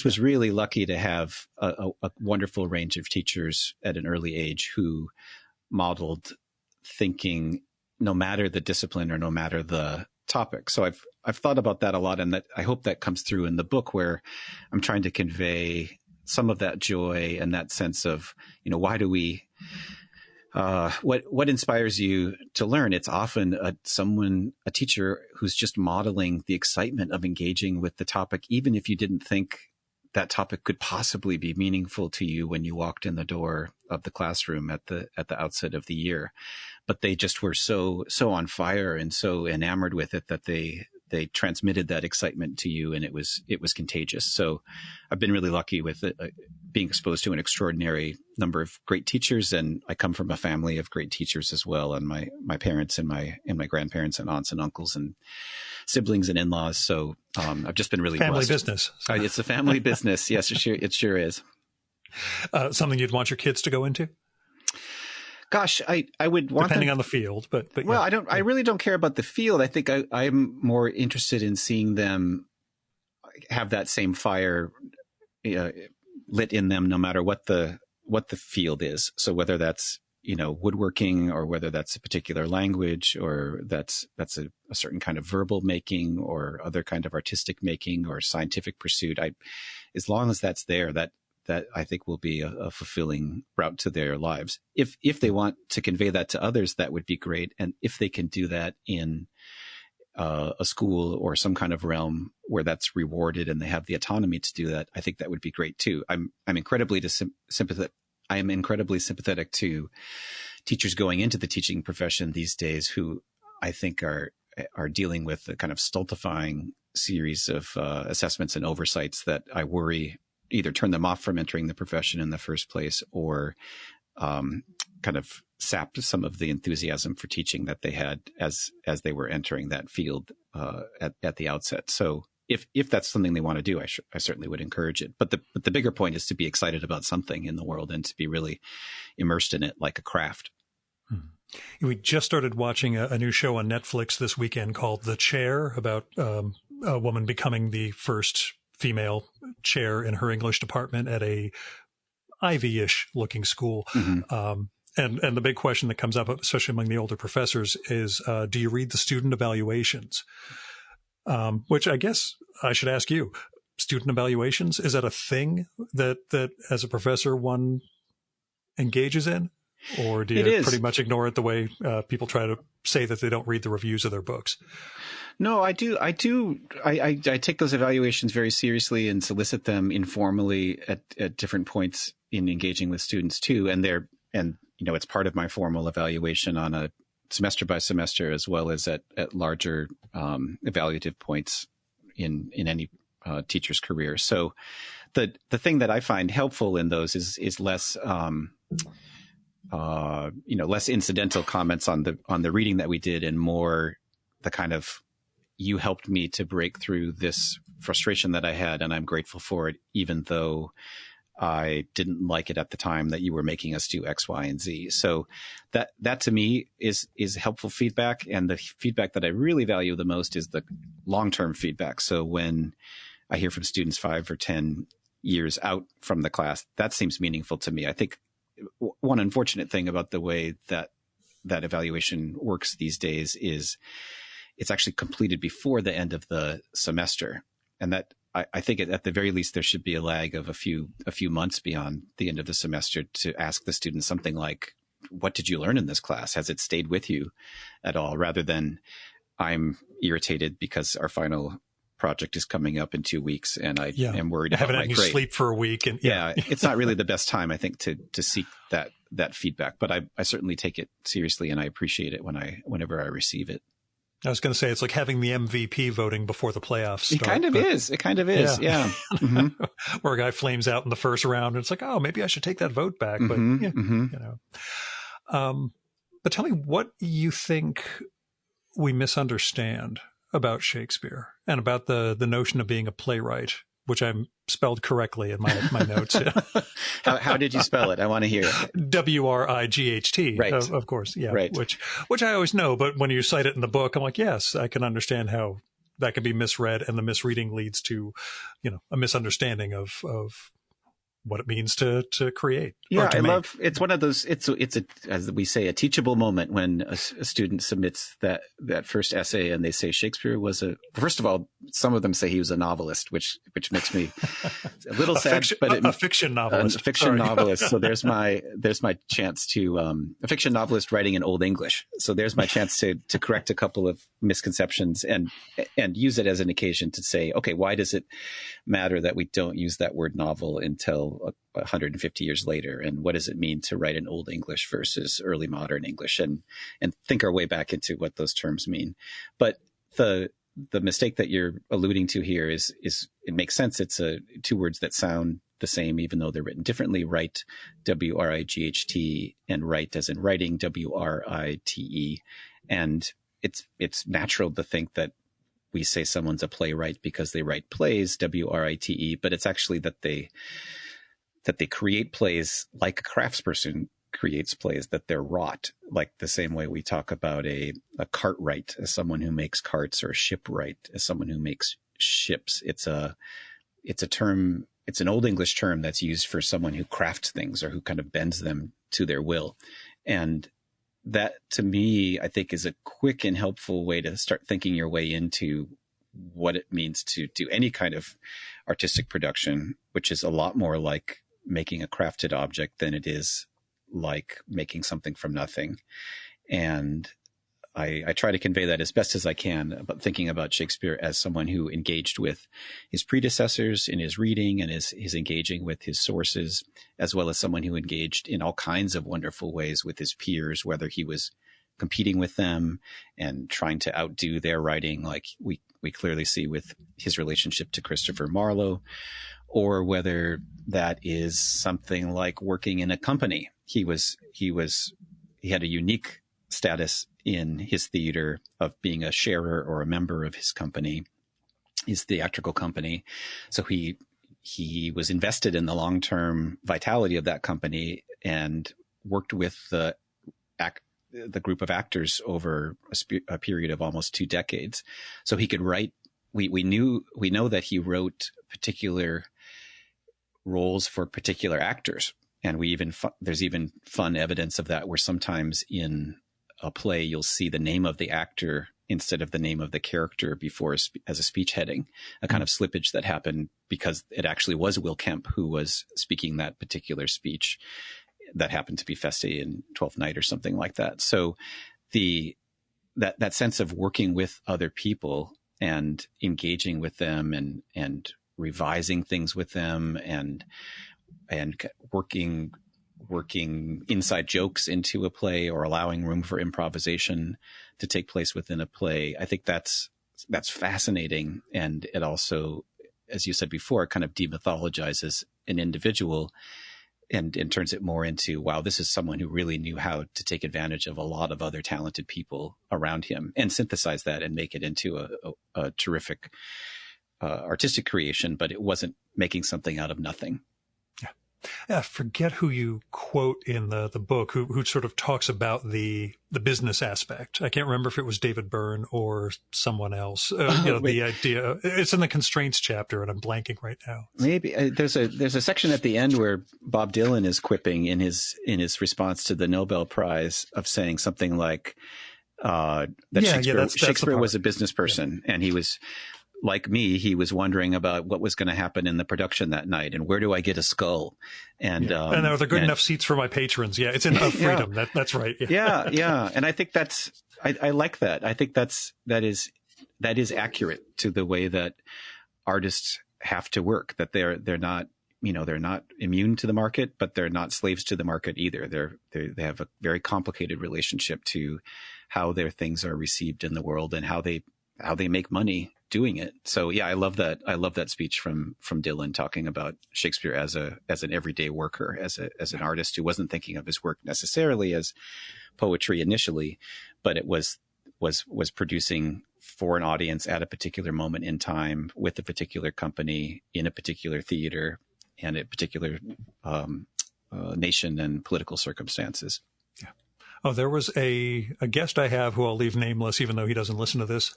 B: was really lucky to have a wonderful range of teachers at an early age who modeled thinking no matter the discipline or no matter the topic. So I've thought about that a lot, and that I hope that comes through in the book, where I'm trying to convey some of that joy and that sense of, why do we, what inspires you to learn? It's often a teacher who's just modeling the excitement of engaging with the topic, even if you didn't think that topic could possibly be meaningful to you when you walked in the door of the classroom at the outset of the year. But they just were so on fire and so enamored with it that they transmitted that excitement to you, and it was contagious. So I've been really lucky with being exposed to an extraordinary number of great teachers, and I come from a family of great teachers as well. And my parents and my grandparents and aunts and uncles and siblings and in-laws. So I've just been really
A: family
B: blessed.
A: Business. So.
B: It's a family business. Yes, it sure is.
A: Something you'd want your kids to go into?
B: Gosh, I would want
A: depending
B: them,
A: on the field, but
B: well,
A: yeah.
B: I really don't care about the field. I think I'm more interested in seeing them have that same fire lit in them, no matter what the field is. So whether that's woodworking, or whether that's a particular language, or that's a certain kind of verbal making, or other kind of artistic making, or scientific pursuit. As long as that's there, that I think will be a fulfilling route to their lives. If they want to convey that to others, that would be great. And if they can do that in a school or some kind of realm where that's rewarded and they have the autonomy to do that, I think that would be great too. I'm incredibly sympathetic. I am incredibly sympathetic to teachers going into the teaching profession these days, who I think are dealing with a kind of stultifying series of assessments and oversights that I worry either turn them off from entering the profession in the first place, or kind of sapped some of the enthusiasm for teaching that they had as they were entering that field at the outset. So if that's something they want to do, I certainly would encourage it. But the bigger point is to be excited about something in the world and to be really immersed in it like a craft.
A: We just started watching a new show on Netflix this weekend called The Chair, about a woman becoming the first female chair in her English department at a Ivy-ish looking school. Mm-hmm. And the big question that comes up, especially among the older professors, is do you read the student evaluations? Which I guess I should ask you. Student evaluations, is that a thing that as a professor one engages in? Or do you pretty much ignore it the way people try to say that they don't read the reviews of their books?
B: No, I do. I take those evaluations very seriously and solicit them informally at different points in engaging with students too. And it's part of my formal evaluation on a semester by semester, as well as at larger evaluative points in any teacher's career. So the thing that I find helpful in those is less less incidental comments on the reading that we did, and more the kind of, you helped me to break through this frustration that I had, and I'm grateful for it, even though I didn't like it at the time that you were making us do X, Y, and Z. So that to me is helpful feedback. And the feedback that I really value the most is the long-term feedback. So when I hear from students 5 or 10 years out from the class, that seems meaningful to me. I think one unfortunate thing about the way that evaluation works these days is it's actually completed before the end of the semester. And that I think at the very least, there should be a lag of a few months beyond the end of the semester to ask the students something like, what did you learn in this class? Has it stayed with you at all? Rather than, I'm irritated because our final project is coming up in 2 weeks and I am worried about my grade.
A: Haven't had any sleep for a week. And
B: it's not really the best time, I think, to seek that feedback. But I certainly take it seriously and I appreciate it whenever I receive it.
A: I was going to say, it's like having the MVP voting before the playoffs start.
B: It kind of is. Yeah. Mm-hmm.
A: Where a guy flames out in the first round and it's like, oh, maybe I should take that vote back. But, but tell me what you think we misunderstand about Shakespeare and about the notion of being a playwright, which I spelled correctly in my notes.
B: How did you spell it? I want to hear it.
A: Wright,
B: right.
A: Of course. Yeah.
B: Right.
A: Which I always know, but when you cite it in the book, I'm like, yes, I can understand how that can be misread, and the misreading leads to, a misunderstanding of what it means to create.
B: Yeah, it's one of those, it's as we say, a teachable moment when a student submits that first essay and they say Shakespeare was first of all, some of them say he was a novelist, which makes me a little sad, but
A: a fiction novelist.
B: A fiction novelist. So there's my chance to, a fiction novelist writing in Old English. So there's my chance to correct a couple of misconceptions and use it as an occasion to say, okay, why does it matter that we don't use that word novel until 150 years later, and what does it mean to write in Old English versus early modern English, and think our way back into what those terms mean. But the mistake that you're alluding to here is it makes sense. It's two words that sound the same, even though they're written differently. Write, W-R-I-G-H-T, and write as in writing, W-R-I-T-E. And it's natural to think that we say someone's a playwright because they write plays, W-R-I-T-E, but it's actually that they create plays like a craftsperson creates plays, that they're wrought, like the same way we talk about a cartwright as someone who makes carts, or a shipwright as someone who makes ships. It's a term, it's an Old English term that's used for someone who crafts things or who kind of bends them to their will. And that, to me, I think is a quick and helpful way to start thinking your way into what it means to do any kind of artistic production, which is a lot more like making a crafted object than it is like making something from nothing. And I try to convey that as best as I can, about thinking about Shakespeare as someone who engaged with his predecessors in his reading and his engaging with his sources, as well as someone who engaged in all kinds of wonderful ways with his peers, whether he was competing with them and trying to outdo their writing, like we clearly see with his relationship to Christopher Marlowe, or whether that is something like working in a company. He had a unique status in his theater of being a sharer or a member of his company, his theatrical company. So he was invested in the long-term vitality of that company and worked with the group of actors over a period of almost 2 decades. So he could write. We know that he wrote particular roles for particular actors, and there's even fun evidence of that, where sometimes in a play you'll see the name of the actor instead of the name of the character before as a speech heading, a kind of slippage that happened because it actually was Will Kemp who was speaking that particular speech that happened to be Feste in Twelfth Night or something like that. So that sense of working with other people and engaging with them and revising things with them and working inside jokes into a play, or allowing room for improvisation to take place within a play. I think that's fascinating. And it also, as you said before, it kind of demythologizes an individual and turns it more into, wow, this is someone who really knew how to take advantage of a lot of other talented people around him and synthesize that and make it into a terrific artistic creation, but it wasn't making something out of nothing.
A: Yeah. I forget who you quote in the book, who sort of talks about the business aspect. I can't remember if it was David Byrne or someone else. The idea, it's in the constraints chapter, and I'm blanking right now.
B: Maybe there's a section at the end where Bob Dylan is quipping in his response to the Nobel Prize of saying something like Shakespeare was a business person, and he was, like me, he was wondering about what was going to happen in the production that night, and where do I get a skull? And
A: and are there good enough seats for my patrons? Yeah, it's in freedom.
B: Yeah.
A: That's right.
B: Yeah. And I think I like that. I think that is accurate to the way that artists have to work. That they're not immune to the market, but they're not slaves to the market either. They have a very complicated relationship to how their things are received in the world and how they make money doing it. So yeah, I love that. I love that speech from Dylan talking about Shakespeare as an everyday worker, as an artist who wasn't thinking of his work necessarily as poetry initially, but it was producing for an audience at a particular moment in time with a particular company in a particular theater and a particular nation and political circumstances.
A: Yeah. Oh, there was a guest I have who I'll leave nameless, even though he doesn't listen to this.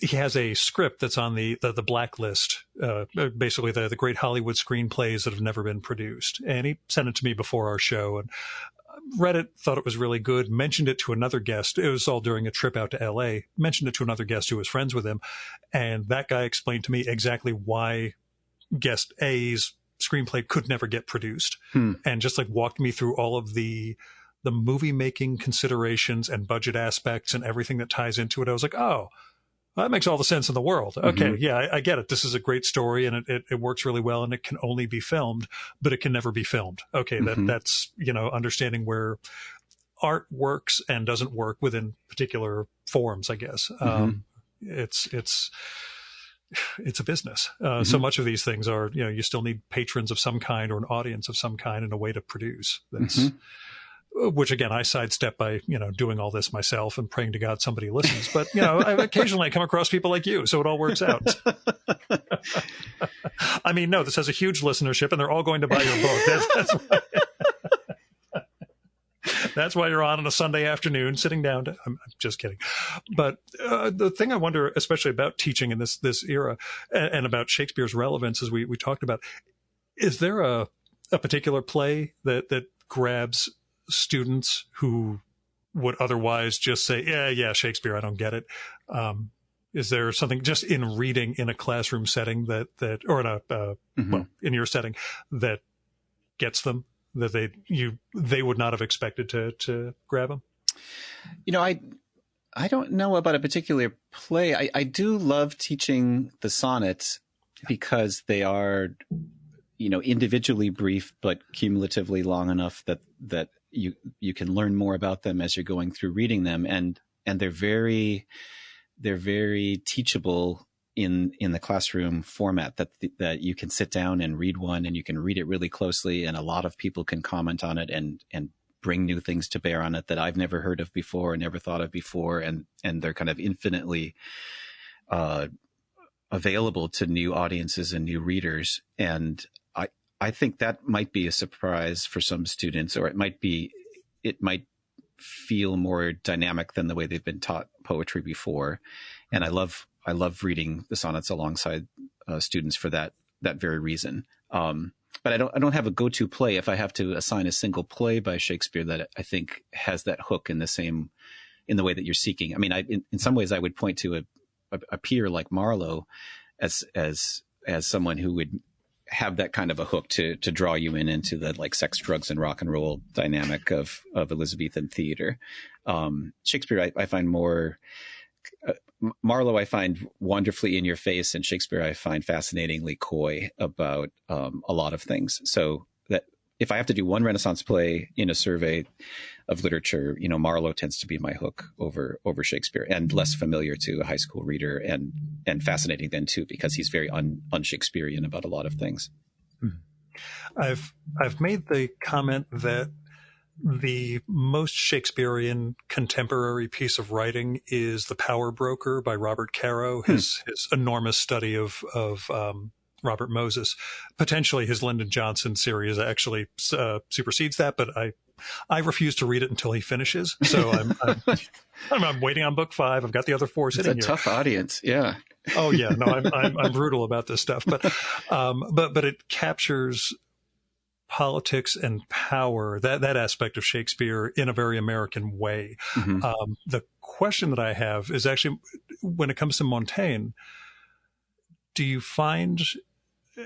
A: He has a script that's on the blacklist, basically the great Hollywood screenplays that have never been produced. And he sent it to me before our show and read it, thought it was really good, mentioned it to another guest. It was all during a trip out to LA, mentioned it to another guest who was friends with him. And that guy explained to me exactly why guest A's screenplay could never get produced. And just like walked me through all of the movie making considerations and budget aspects and everything that ties into it. I was like, oh, that makes all the sense in the world. Okay. Yeah, I get it. This is a great story and it works really well and it can only be filmed, but it can never be filmed. Okay. That's, understanding where art works and doesn't work within particular forms, I guess. It's a business. So much of these things are, you still need patrons of some kind or an audience of some kind and a way to produce. That's, which again, I sidestep by, doing all this myself and praying to God somebody listens. But, occasionally I come across people like you, so it all works out. I mean, no, this has a huge listenership and they're all going to buy your book. That's why you're on a Sunday afternoon sitting down to, I'm just kidding. But the thing I wonder, especially about teaching in this era and about Shakespeare's relevance, as we talked about, is there a particular play that grabs students who would otherwise just say, yeah, Shakespeare, I don't get it. Is there something just in reading in a classroom setting that or in your setting that gets them, that they would not have expected to grab them?
B: I don't know about a particular play. I do love teaching the sonnets because they are, individually brief, but cumulatively long enough that you can learn more about them as you're going through reading them. And they're very teachable in the classroom format, that you can sit down and read one and you can read it really closely. And a lot of people can comment on it and bring new things to bear on it that I've never heard of before and never thought of before. And they're kind of infinitely, available to new audiences and new readers. And I think that might be a surprise for some students, or it might feel more dynamic than the way they've been taught poetry before. And I love reading the sonnets alongside students for that very reason. But I don't have a go-to play. If I have to assign a single play by Shakespeare that I think has that hook in the way that you're seeking. I mean, in some ways I would point to a peer like Marlowe as someone who would have that kind of a hook to draw you into the like sex, drugs, and rock and roll dynamic of Elizabethan theater. Shakespeare, I find more. Marlowe, I find wonderfully in your face, and Shakespeare, I find fascinatingly coy about a lot of things. So that if I have to do one Renaissance play in a survey of literature, Marlowe tends to be my hook over Shakespeare, and less familiar to a high school reader, and fascinating then too, because he's very un-Shakespearean about a lot of things.
A: I've made the comment that the most Shakespearean contemporary piece of writing is The Power Broker by Robert Caro, his enormous study of Robert Moses. Potentially his Lyndon Johnson series actually supersedes that, but I refuse to read it until he finishes. So I'm waiting on book 5. I've got the other 4 sitting here.
B: It's a tough audience. Yeah.
A: Oh yeah. No, I'm brutal about this stuff, but it captures politics and power, that aspect of Shakespeare in a very American way.
B: Mm-hmm.
A: The question that I have is actually, when it comes to Montaigne, do you find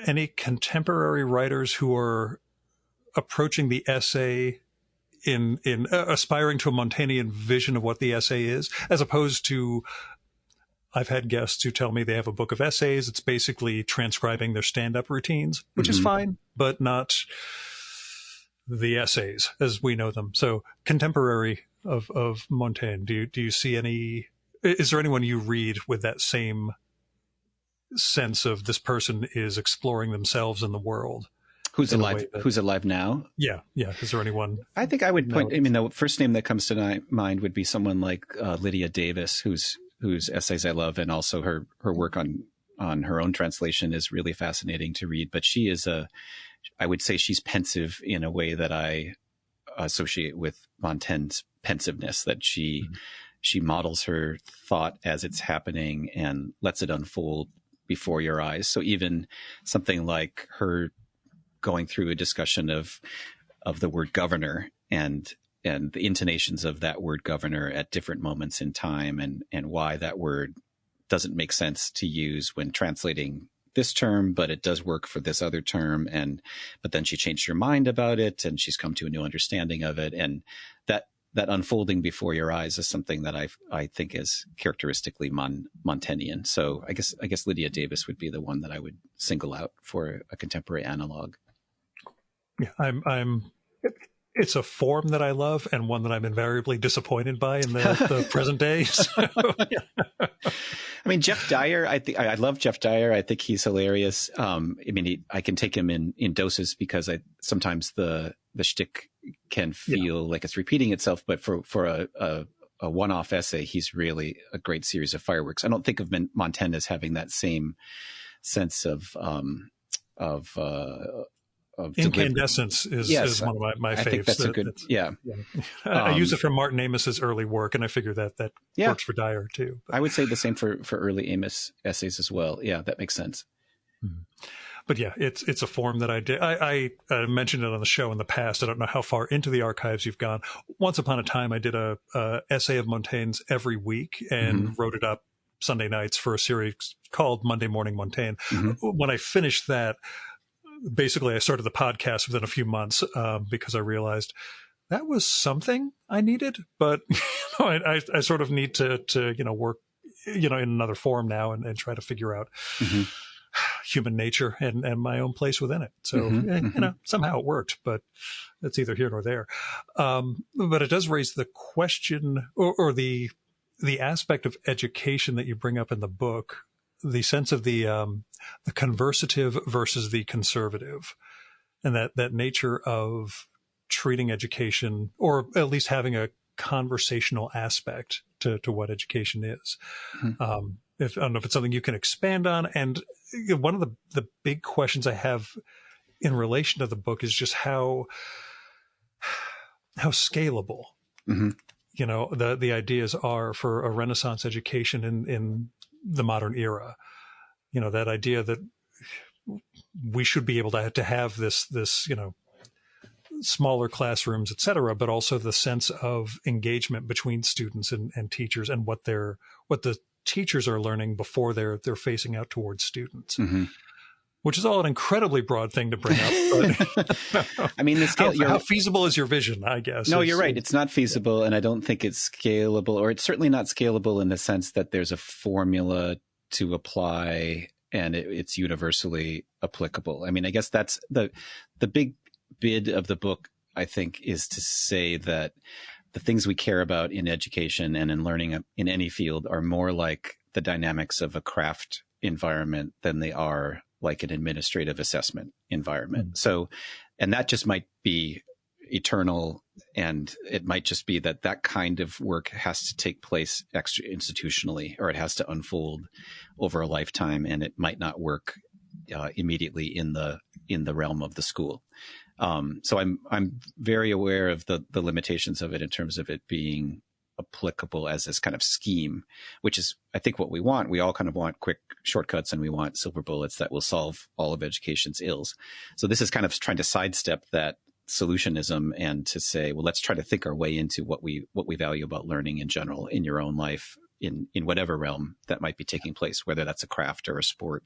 A: any contemporary writers who are approaching the essay in aspiring to a Montaignean vision of what the essay is, as opposed to, I've had guests who tell me they have a book of essays. It's basically transcribing their stand-up routines, which is fine, but not the essays as we know them. So contemporary of Montaigne, do you see any, is there anyone you read with that same sense of this person is exploring themselves in the world?
B: Who's alive? Who's alive now?
A: Yeah. Is there anyone?
B: I think I would point. I mean, the first name that comes to mind would be someone like Lydia Davis, whose essays I love, and also her work on her own translation is really fascinating to read. But she is I would say she's pensive in a way that I associate with Montaigne's pensiveness. That she models her thought as it's happening and lets it unfold before your eyes. So even something like her going through a discussion of the word governor and the intonations of that word governor at different moments in time, and why that word doesn't make sense to use when translating this term, but it does work for this other term. But then she changed her mind about it, and she's come to a new understanding of it. And that unfolding before your eyes is something that I think is characteristically Montaignean. So I guess Lydia Davis would be the one that I would single out for a contemporary analog.
A: Yeah, it's a form that I love, and one that I'm invariably disappointed by in the present day. So, yeah.
B: I mean, Jeff Dyer, I love Jeff Dyer. I think he's hilarious. I mean, I can take him in doses, because sometimes the shtick can feel like it's repeating itself. But for a one-off essay, he's really a great series of fireworks. I don't think of Montaigne as having that same sense of
A: Incandescence is one of my faves.
B: I think that's a good, yeah.
A: I use it from Martin Amos's early work, and I figure that works for Dyer too. But I
B: would say the same for early Amos essays as well. Yeah, that makes sense.
A: But yeah, it's a form that I did. I mentioned it on the show in the past. I don't know how far into the archives you've gone. Once upon a time, I did a essay of Montaigne's every week and wrote it up Sunday nights for a series called Monday Morning Montaigne. When I finished that, basically I started the podcast within a few months because I realized that was something I needed, but I sort of need to work in another form now and try to figure out human nature and my own place within it. So somehow it worked, but it's either here nor there. But it does raise the question or the aspect of education that you bring up in the book, the sense of the conversative versus the conservative, and that nature of treating education, or at least having a conversational aspect to what education is. I don't know if it's something you can expand on. And one of the big questions I have in relation to the book is just how scalable, the ideas are for a Renaissance education in the modern era. That idea that we should be able to have this smaller classrooms, et cetera, but also the sense of engagement between students and teachers, and what the teachers are learning before they're facing out towards students. Which is all an incredibly broad thing to bring up. But I mean, the scale, how feasible is your vision, I guess?
B: No, you're right. It's not feasible, and I don't think it's scalable, or it's certainly not scalable in the sense that there's a formula to apply and it's universally applicable. I mean, I guess that's the big bid of the book, I think, is to say that the things we care about in education and in learning in any field are more like the dynamics of a craft environment than they are like an administrative assessment environment. So, and that just might be eternal, and it might just be that kind of work has to take place extra institutionally, or it has to unfold over a lifetime, and it might not work immediately in the realm of the school. So I'm very aware of the limitations of it in terms of it being applicable as this kind of scheme, which is, I think, what we want. We all kind of want quick shortcuts, and we want silver bullets that will solve all of education's ills. So this is kind of trying to sidestep that solutionism and to say, well, let's try to think our way into what we value about learning in general in your own life, in whatever realm that might be taking place, whether that's a craft or a sport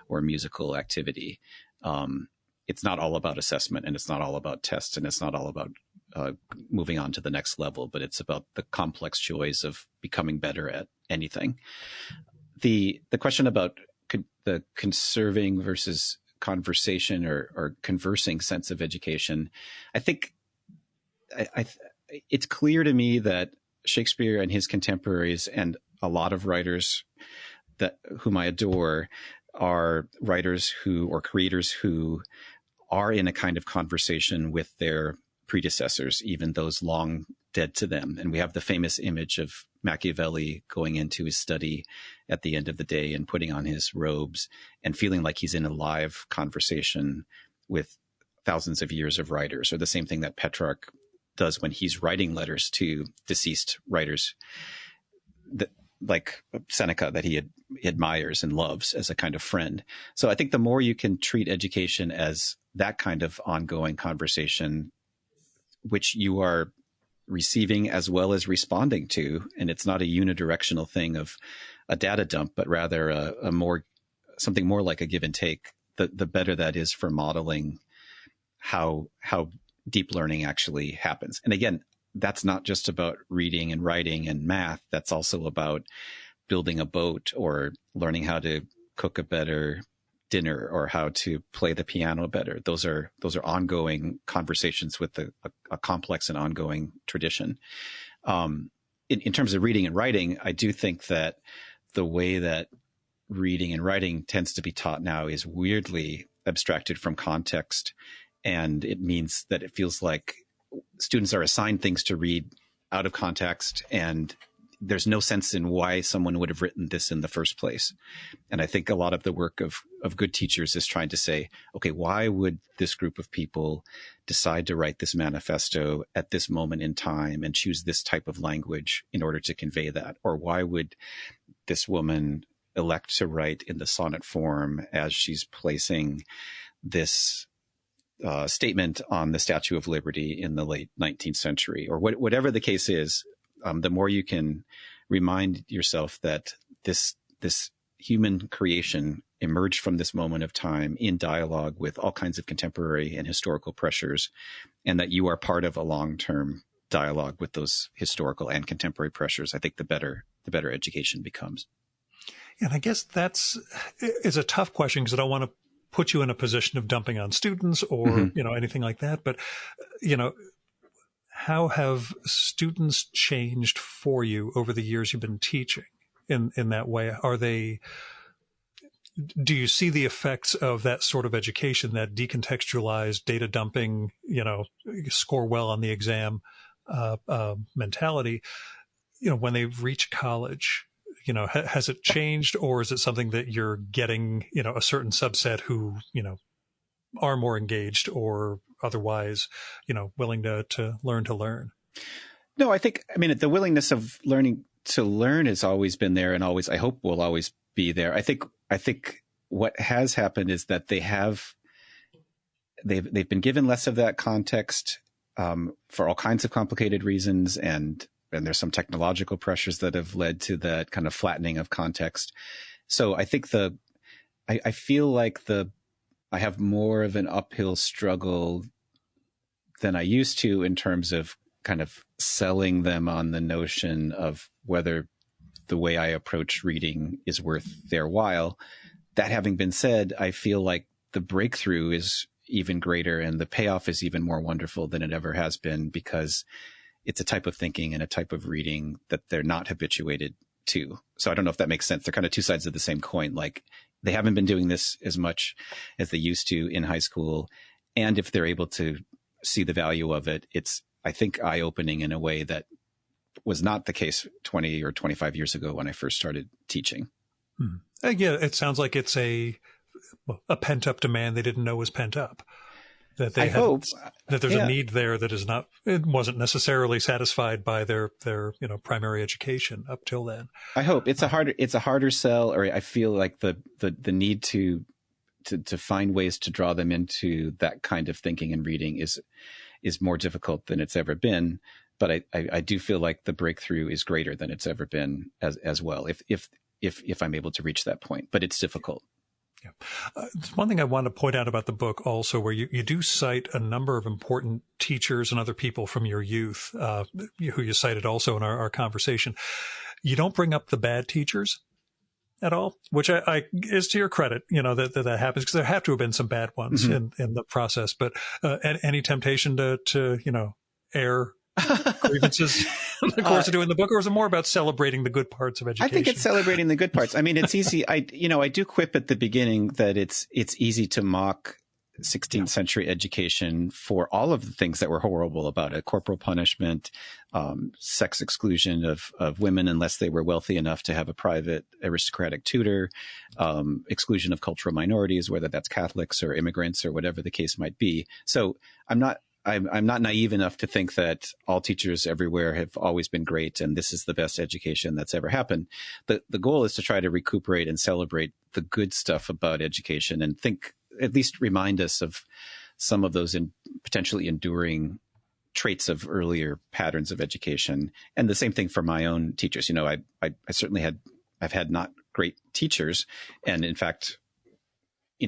B: or a musical activity. It's not all about assessment, and it's not all about tests, and it's not all about moving on to the next level, but it's about the complex joys of becoming better at anything. The question about the conserving versus conversation or conversing sense of education, I think it's clear to me that Shakespeare and his contemporaries and a lot of writers whom I adore are writers or creators who are in a kind of conversation with their predecessors, even those long dead to them. And we have the famous image of Machiavelli going into his study at the end of the day and putting on his robes and feeling like he's in a live conversation with thousands of years of writers, or the same thing that Petrarch does when he's writing letters to deceased writers, like Seneca, that he admires and loves as a kind of friend. So I think the more you can treat education as that kind of ongoing conversation, which you are receiving as well as responding to, and it's not a unidirectional thing of a data dump, but rather something more like a give and take, the better that is for modeling how deep learning actually happens. And again, that's not just about reading and writing and math. That's also about building a boat or learning how to cook a better dinner or how to play the piano better. Those are ongoing conversations with a complex and ongoing tradition. In terms of reading and writing, I do think that the way that reading and writing tends to be taught now is weirdly abstracted from context. And it means that it feels like students are assigned things to read out of context, and there's no sense in why someone would have written this in the first place. And I think a lot of the work of good teachers is trying to say, okay, why would this group of people decide to write this manifesto at this moment in time and choose this type of language in order to convey that? Or why would this woman elect to write in the sonnet form as she's placing this statement on the Statue of Liberty in the late 19th century, or whatever the case is? The more you can remind yourself that this human creation emerged from this moment of time in dialogue with all kinds of contemporary and historical pressures, and that you are part of a long-term dialogue with those historical and contemporary pressures, I think the better education becomes.
A: And I guess is a tough question, because I don't want to put you in a position of dumping on students or, anything like that. But, how have students changed for you over the years you've been teaching in that way? Do you see the effects of that sort of education, that decontextualized data dumping, score well on the exam mentality, when they reach college? Has it changed, or is it something that you're getting, a certain subset who, are more engaged or otherwise, willing to learn?
B: No, I mean, the willingness of learning to learn has always been there, and always, I hope, will always be there. I think what has happened is that they've been given less of that context for all kinds of complicated reasons, and there's some technological pressures that have led to that kind of flattening of context. So I think I feel like I have more of an uphill struggle than I used to in terms of kind of selling them on the notion of whether the way I approach reading is worth their while. That having been said, I feel like the breakthrough is even greater and the payoff is even more wonderful than it ever has been, because it's a type of thinking and a type of reading that they're not habituated to. So I don't know if that makes sense. They're kind of two sides of the same coin. Like, they haven't been doing this as much as they used to in high school. And if they're able to see the value of it, it's, I think, eye-opening in a way that was not the case 20 or 25 years ago when I first started teaching.
A: Yeah, it sounds like it's a pent up demand they didn't know was pent up. That
B: I hope
A: that there's a need there that is not, it wasn't necessarily satisfied by their primary education up till then.
B: I hope it's a harder sell, or I feel like the need to find ways to draw them into that kind of thinking and reading is more difficult than it's ever been. But I do feel like the breakthrough is greater than it's ever been as well. If I'm able to reach that point, but it's difficult.
A: Yeah. One thing I want to point out about the book also, where you do cite a number of important teachers and other people from your youth, who you cited also in our conversation. You don't bring up the bad teachers at all, which I is to your credit, that happens, because there have to have been some bad ones in the process. But any temptation to air grievances in the course of doing the book, or is it more about celebrating the good parts of education?
B: I think it's celebrating the good parts. I mean, it's easy. I do quip at the beginning that it's easy to mock 16th century education for all of the things that were horrible about it: corporal punishment, sex exclusion of women unless they were wealthy enough to have a private aristocratic tutor, exclusion of cultural minorities, whether that's Catholics or immigrants or whatever the case might be. So I'm not naive enough to think that all teachers everywhere have always been great and this is the best education that's ever happened. The goal is to try to recuperate and celebrate the good stuff about education, and at least remind us of some of those potentially enduring traits of earlier patterns of education. And the same thing for my own teachers. I certainly I've had not great teachers, and in fact,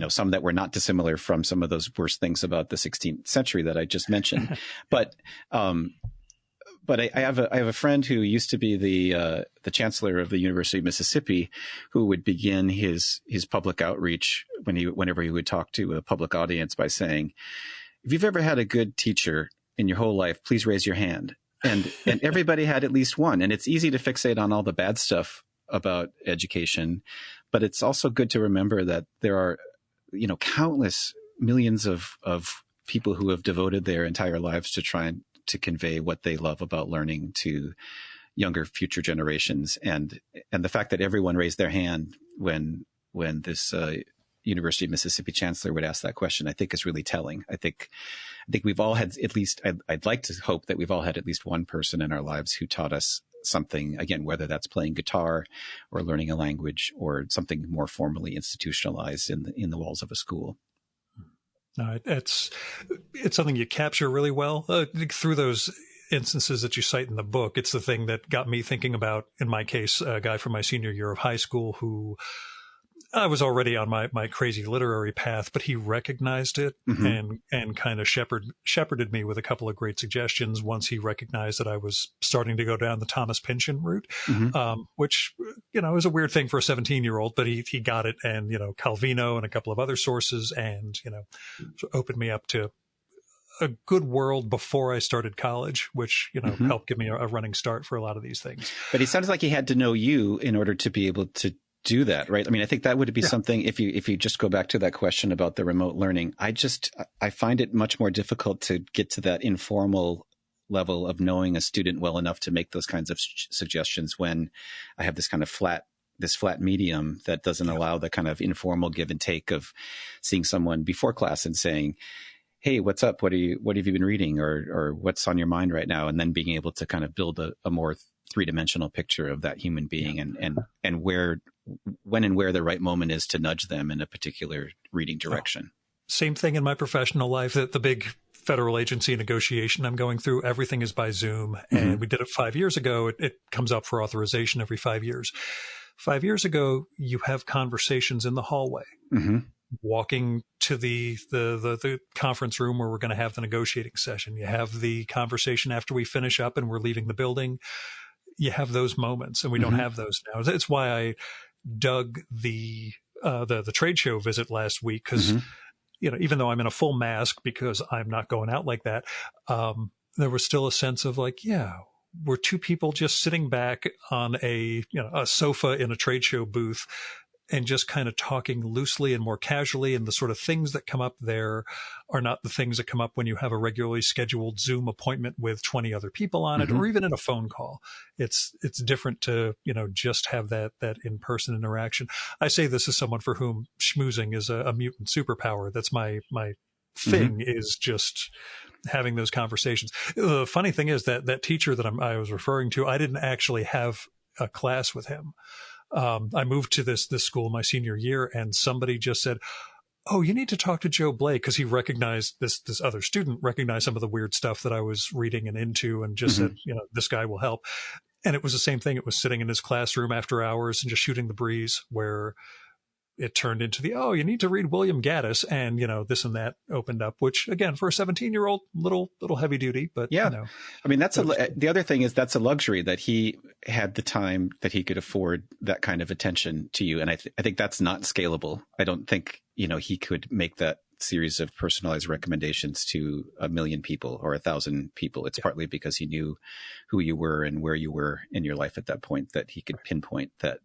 B: some that were not dissimilar from some of those worst things about the 16th century that I just mentioned. But I have a friend who used to be the chancellor of the University of Mississippi, who would begin his public outreach whenever he would talk to a public audience by saying, "If you've ever had a good teacher in your whole life, please raise your hand." And everybody had at least one. And it's easy to fixate on all the bad stuff about education, but it's also good to remember that there are countless millions of people who have devoted their entire lives to trying to convey what they love about learning to younger future generations. And the fact that everyone raised their hand when this University of Mississippi chancellor would ask that question, I think is really telling. I think we've all had at least, I'd like to hope that we've all had at least one person in our lives who taught us something, again, whether that's playing guitar or learning a language or something more formally institutionalized in the walls of a school.
A: No, it's something you capture really well through those instances that you cite in the book. It's the thing that got me thinking about, in my case, a guy from my senior year of high school who I was already on my crazy literary path, but he recognized it and kind of shepherded me with a couple of great suggestions once he recognized that I was starting to go down the Thomas Pynchon route, which, is a weird thing for a 17-year-old, but he got it. And, Calvino and a couple of other sources, and, opened me up to a good world before I started college, which, helped give me a running start for a lot of these things.
B: But it sounds like he had to know you in order to be able to do that, right? I mean, I think that would be something, if you just go back to that question about the remote learning, I find it much more difficult to get to that informal level of knowing a student well enough to make those kinds of suggestions when I have this kind of flat medium that doesn't allow the kind of informal give and take of seeing someone before class and saying, "Hey, what's up? What have you been reading? Or what's on your mind right now?" And then being able to kind of build a more three-dimensional picture of that human being and when and where the right moment is to nudge them in a particular reading direction.
A: Same thing in my professional life, that the big federal agency negotiation I'm going through, everything is by Zoom. And we did it 5 years ago. It comes up for authorization every 5 years. 5 years ago, you have conversations in the hallway, walking to the conference room where we're going to have the negotiating session. You have the conversation after we finish up and we're leaving the building. You have those moments, and we don't have those now. It's why I dug the trade show visit last week, because even though I'm in a full mask because I'm not going out like that, there was still a sense of like, we're two people just sitting back on a sofa in a trade show booth, and just kind of talking loosely and more casually. And the sort of things that come up there are not the things that come up when you have a regularly scheduled Zoom appointment with 20 other people on it, or even in a phone call. It's different to, just have that in-person interaction. I say this as someone for whom schmoozing is a mutant superpower. That's my thing, is just having those conversations. The funny thing is that teacher that I was referring to, I didn't actually have a class with him. I moved to this school my senior year, and somebody just said, "Oh, you need to talk to Joe Blake," because he recognized this other student recognized some of the weird stuff that I was reading and into, and just said, "This guy will help." And it was the same thing. It was sitting in his classroom after hours and just shooting the breeze, where it turned into you need to read William Gaddis, and this and that opened up, which again, for a 17-year-old, little heavy duty, but
B: yeah. I mean, the other thing is that's a luxury, that he had the time that he could afford that kind of attention to you. And I think that's not scalable. I don't think, he could make that series of personalized recommendations to 1 million people or 1,000 people. It's partly because he knew who you were and where you were in your life at that point, that he could pinpoint that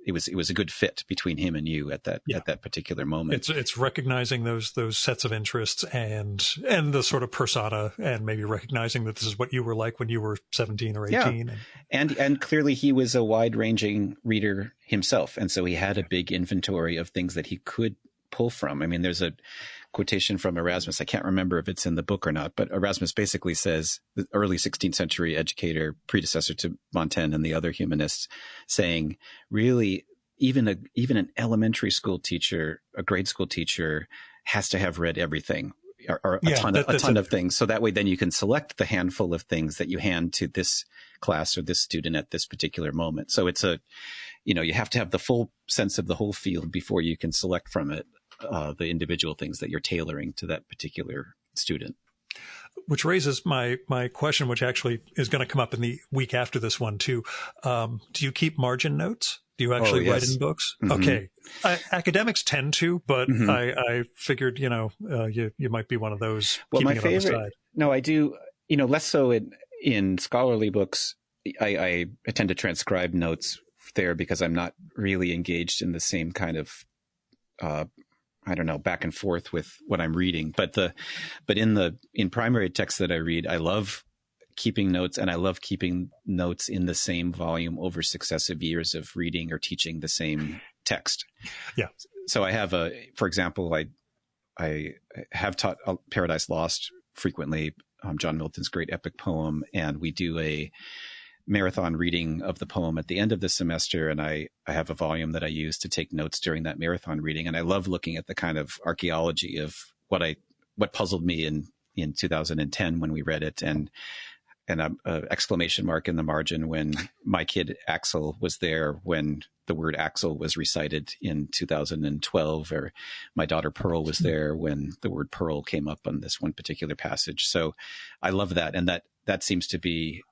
B: it was a good fit between him and you at that particular moment.
A: It's recognizing those sets of interests and the sort of persona, and maybe recognizing that this is what you were like when you were 17 or 18.
B: Yeah. And clearly he was a wide-ranging reader himself, and so he had a big inventory of things that he could pull from. I mean, there's a quotation from Erasmus. I can't remember if it's in the book or not, but Erasmus basically says, the early 16th century educator, predecessor to Montaigne and the other humanists, saying, really, even an elementary school teacher, a grade school teacher, has to have read everything, or a ton of things. So that way, then you can select the handful of things that you hand to this class or this student at this particular moment. So it's you have to have the full sense of the whole field before you can select from it the individual things that you're tailoring to that particular student.
A: Which raises my question, which actually is going to come up in the week after this one too. Do you keep margin notes? Do you actually write in books? Okay. Academics tend to, but I figured, you might be one of those.
B: Well, my favorite, no, I do, less so in scholarly books. I tend to transcribe notes there because I'm not really engaged in the same kind of, back and forth with what I'm reading. But in primary texts that I read, I love keeping notes, and I love keeping notes in the same volume over successive years of reading or teaching the same text.
A: Yeah.
B: So I have for example, I have taught Paradise Lost frequently, John Milton's great epic poem, and we do a marathon reading of the poem at the end of the semester. And I have a volume that I use to take notes during that marathon reading. And I love looking at the kind of archaeology of what puzzled me in 2010 when we read it. And an exclamation mark in the margin when my kid Axel was there, when the word Axel was recited in 2012, or my daughter Pearl was there when the word Pearl came up on this one particular passage. So I love that. And that seems to be,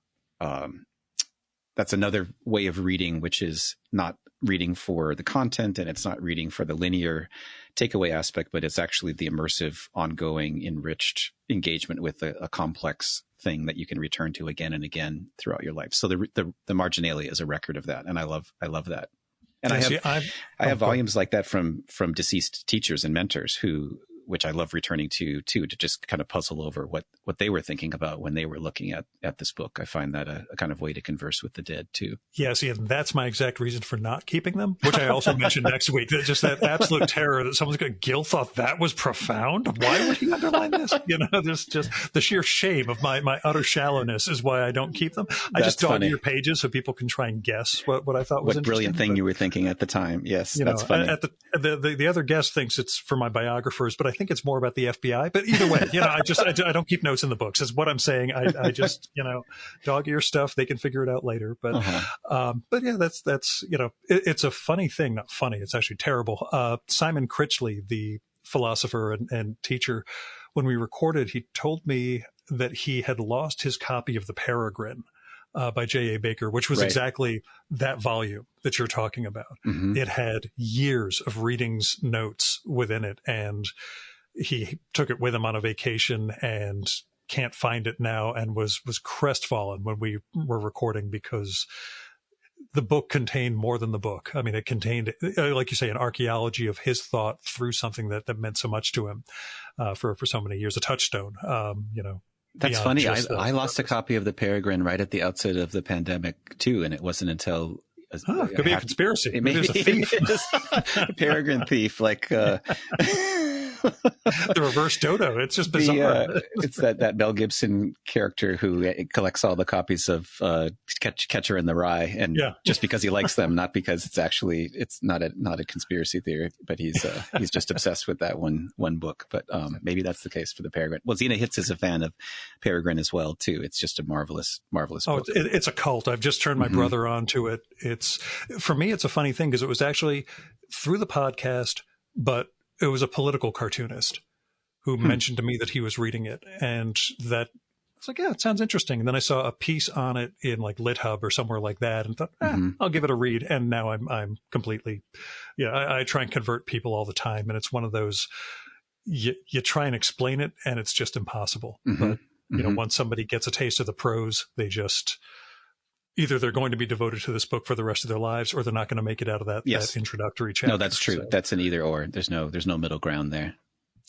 B: that's another way of reading, which is not reading for the content, and it's not reading for the linear takeaway aspect, but it's actually the immersive, ongoing, enriched engagement with a complex thing that you can return to again and again throughout your life. So the marginalia is a record of that, and I love that. And I have volumes like that from deceased teachers and mentors which I love returning to just kind of puzzle over what they were thinking about when they were looking at this book. I find that a kind of way to converse with the dead too.
A: Yeah, see, and that's my exact reason for not keeping them, which I also mentioned next week. Just that absolute terror that someone's going, Gil thought that was profound. Why would he underline this? There's just the sheer shame of my utter shallowness is why I don't keep them. I just dog your pages so people can try and guess what I thought was
B: what brilliant thing you were thinking at the time. Yes, that's funny.
A: The other guest thinks it's for my biographers, but I think it's more about the FBI. But either way, I don't keep notes in the books. Is what I'm saying. I just dog ear stuff. They can figure it out later. But but yeah, that's it's a funny thing. Not funny. It's actually terrible. Simon Critchley, the philosopher and teacher, when we recorded, he told me that he had lost his copy of The Peregrine by J.A. Baker, which was exactly that volume that you're talking about. It had years of readings notes within it, and he took it with him on a vacation and can't find it now, and was crestfallen when we were recording because the book contained more than the book. I mean, it contained, like you say, an archaeology of his thought through something that meant so much to him for so many years, a touchstone,
B: That's funny. I lost a copy of the Peregrine right at the outset of the pandemic too, and it wasn't until
A: could be a conspiracy.
B: Maybe
A: there's a thief,
B: a Peregrine thief, like
A: the reverse Dodo. It's just bizarre.
B: It's that Mel Gibson character who collects all the copies of Catcher in the Rye, and just because he likes them, not because it's not a conspiracy theory, but he's just obsessed with that one book. But maybe that's the case for the Peregrine. Well, Zena Hitz is a fan of Peregrine as well too. It's just a marvelous book.
A: It's a cult. I've just turned my brother onto it. For me, it's a funny thing because it was actually through the podcast, but it was a political cartoonist who mentioned to me that he was reading it, and that I was like, yeah, it sounds interesting. And then I saw a piece on it in like LitHub or somewhere like that, and thought, I'll give it a read. And now I'm completely, I try and convert people all the time, and it's one of those you try and explain it, and it's just impossible. But once somebody gets a taste of the prose, they just either they're going to be devoted to this book for the rest of their lives, or they're not going to make it out of that introductory chapter.
B: No, that's true. So, that's an either or. There's no middle ground there.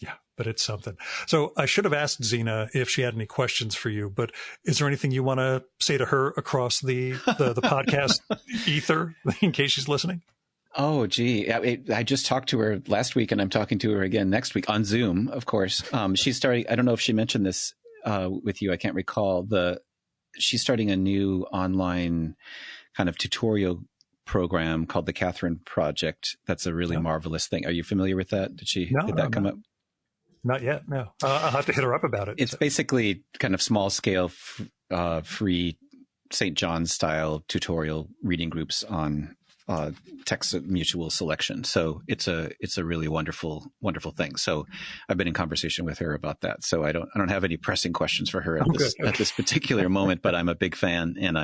A: Yeah, but it's something. So I should have asked Zena if she had any questions for you, but is there anything you want to say to her across the podcast ether in case she's listening?
B: Oh, gee. I just talked to her last week, and I'm talking to her again next week on Zoom, of course. She's starting, I don't know if she mentioned this with you. I can't recall. She's starting a new online kind of tutorial program called the Catherine Project. That's a really marvelous thing. Are you familiar with that? Did that come up?
A: Not yet. No. I'll have to hit her up about it.
B: It's basically kind of small scale, free St. John style tutorial reading groups on text mutual selection. So it's a really wonderful thing. So I've been in conversation with her about that. So I don't have any pressing questions for her at this particular moment, but I'm a big fan, and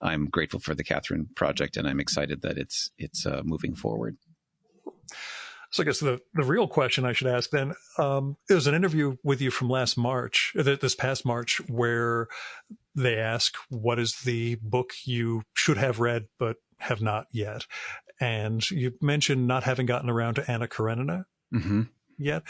B: I'm grateful for the Catherine Project, and I'm excited that it's moving forward.
A: So I guess the real question I should ask then, it was an interview with you from this past March, where they ask, what is the book you should have read but have not yet? And you mentioned not having gotten around to Anna Karenina yet.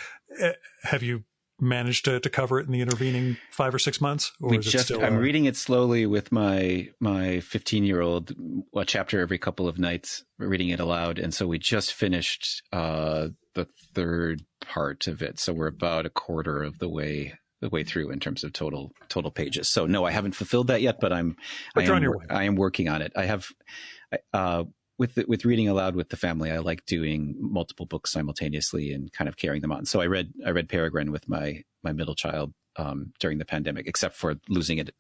A: Have you managed to cover it in the intervening 5 or 6 months? Or is it still,
B: I'm reading it slowly with my 15-year-old, a chapter every couple of nights, reading it aloud. And so we just finished the third part of it. So we're about a quarter of the way through in terms of total pages. So no, I haven't fulfilled that yet, but I am working on it. I have, with reading aloud with the family, I like doing multiple books simultaneously and kind of carrying them on. So I read Peregrine with my middle child during the pandemic, except for losing it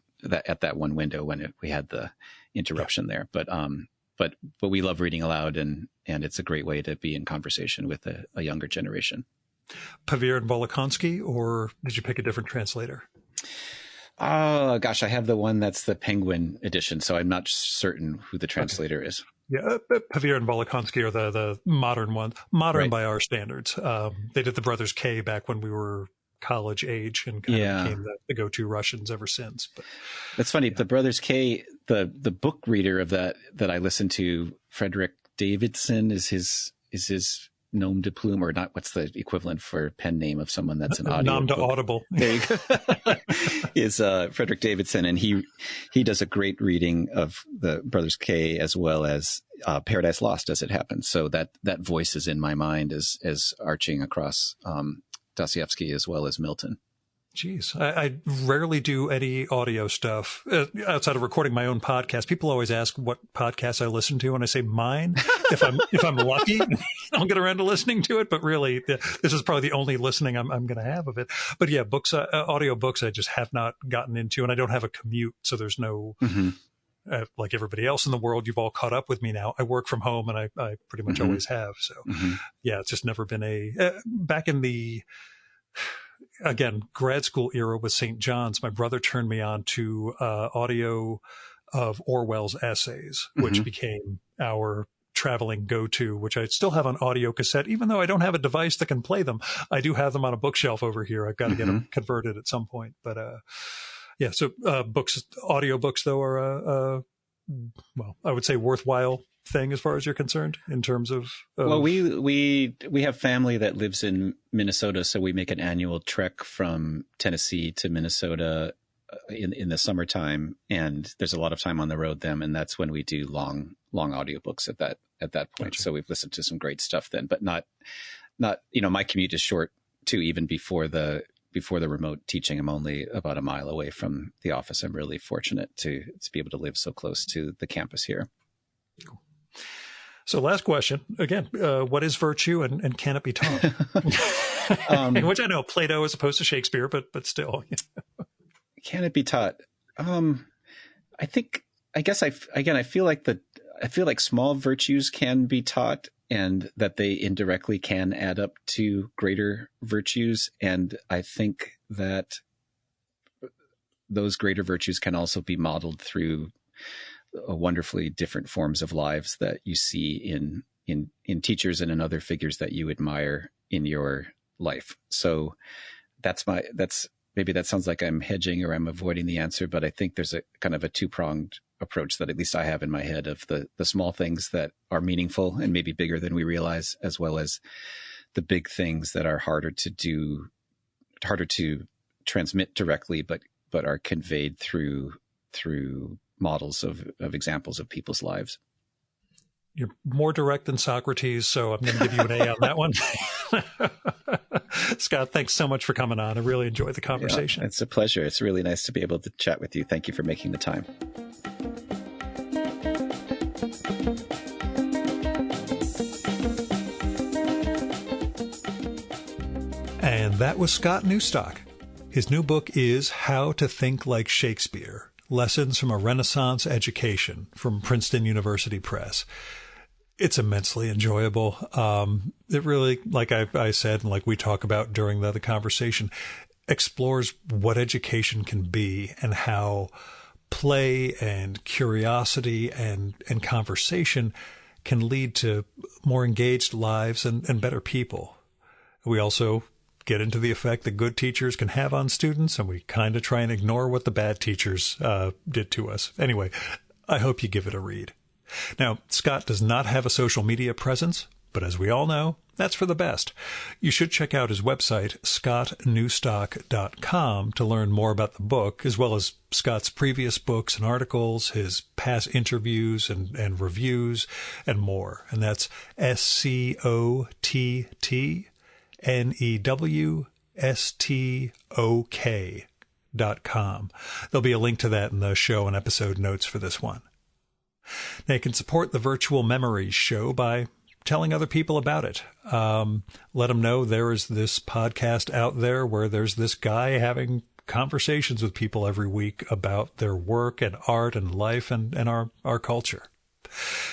B: at that one window when we had the interruption there. But we love reading aloud, and it's a great way to be in conversation with a younger generation.
A: Pavir and Volokonsky, or did you pick a different translator?
B: Oh, gosh, I have the one that's the Penguin edition, so I'm not certain who the translator is.
A: Yeah, Pavir and Volokonsky are the modern ones, modern by our standards. They did the Brothers K back when we were college age, and kind of became the go-to Russians ever since. But
B: that's funny. The Brothers K, the book reader of that I listened to, Frederick Davidson is his nom de plume, or not? What's the equivalent for pen name of someone that's an audio?
A: Nom de audible.
B: There you go. Is Frederick Davidson, and he does a great reading of the Brothers K as well as Paradise Lost, as it happens. So that voice is in my mind as arching across Dostoevsky as well as Milton.
A: Jeez, I rarely do any audio stuff outside of recording my own podcast. People always ask what podcasts I listen to, and I say mine. If I'm lucky, I'll get around to listening to it. But really, this is probably the only listening I'm going to have of it. But yeah, books, audio books, I just have not gotten into, and I don't have a commute, so there's no. Like everybody else in the world, you've all caught up with me now. I work from home, and I pretty much always have. So yeah, it's just never been back in the. Again, grad school era with St. John's, my brother turned me on to audio of Orwell's essays, which became our traveling go-to, which I still have on audio cassette, even though I don't have a device that can play them. I do have them on a bookshelf over here. I've got to get them converted at some point. But yeah, so audio books, though, are well, I would say worthwhile thing as far as you're concerned in terms of
B: well, we have family that lives in Minnesota, so we make an annual trek from Tennessee to Minnesota in the summertime, and there's a lot of time on the road then, and that's when we do long audiobooks at that point.
A: Gotcha.
B: So we've listened to some great stuff then, but not my commute is short too, even before the remote teaching. I'm only about a mile away from the office. I'm really fortunate to be able to live so close to the campus here.
A: Cool. So last question, again, what is virtue and can it be taught? Which I know Plato as opposed to Shakespeare, but still.
B: Can it be taught? I feel like small virtues can be taught, and that they indirectly can add up to greater virtues. And I think that those greater virtues can also be modeled through wonderfully different forms of lives that you see in teachers and in other figures that you admire in your life. So maybe that sounds like I'm hedging or I'm avoiding the answer, but I think there's a kind of a two-pronged approach that at least I have in my head of the small things that are meaningful and maybe bigger than we realize, as well as the big things that are harder to transmit directly, but are conveyed through models of examples of people's lives.
A: You're more direct than Socrates, so I'm going to give you an A on that one. Scott, thanks so much for coming on. I really enjoyed the conversation.
B: Yeah, it's a pleasure. It's really nice to be able to chat with you. Thank you for making the time.
A: And that was Scott Newstok. His new book is How to Think Like Shakespeare, Lessons from a Renaissance Education from Princeton University Press. It's immensely enjoyable. It really, like I said, and like we talk about during the conversation, explores what education can be and how play and curiosity and conversation can lead to more engaged lives and better people. We also get into the effect that good teachers can have on students, and we kind of try and ignore what the bad teachers did to us. Anyway, I hope you give it a read. Now, Scott does not have a social media presence, but as we all know, that's for the best. You should check out his website, scottnewstok.com, to learn more about the book, as well as Scott's previous books and articles, his past interviews and reviews, and more. And that's SCOTTNEWSTOK.com. There'll be a link to that in the show and episode notes for this one. Now, you can support the Virtual Memories show by telling other people about it. Let them know there is this podcast out there where there's this guy having conversations with people every week about their work and art and life and our culture.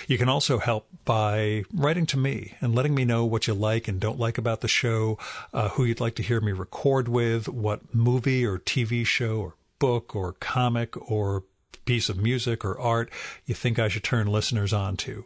A: You can also help by writing to me and letting me know what you like and don't like about the show, who you'd like to hear me record with, what movie or TV show or book or comic or piece of music or art you think I should turn listeners on to.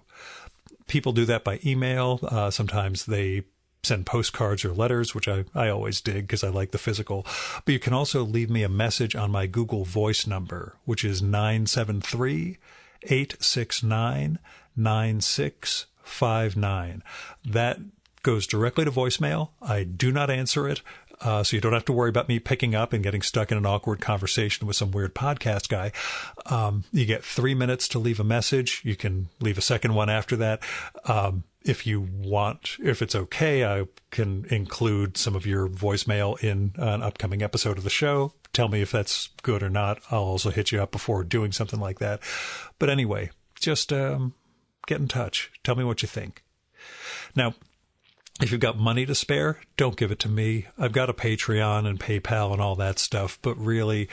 A: People do that by email. Sometimes they send postcards or letters, which I always dig because I like the physical. But you can also leave me a message on my Google Voice number, which is 973-869-9659. That goes directly to voicemail. I do not answer it. So you don't have to worry about me picking up and getting stuck in an awkward conversation with some weird podcast guy. You get 3 minutes to leave a message. You can leave a second one after that. If you want, if it's okay, I can include some of your voicemail in an upcoming episode of the show. Tell me if that's good or not. I'll also hit you up before doing something like that. But anyway, just get in touch. Tell me what you think. Now, if you've got money to spare, don't give it to me. I've got a Patreon and PayPal and all that stuff, but really,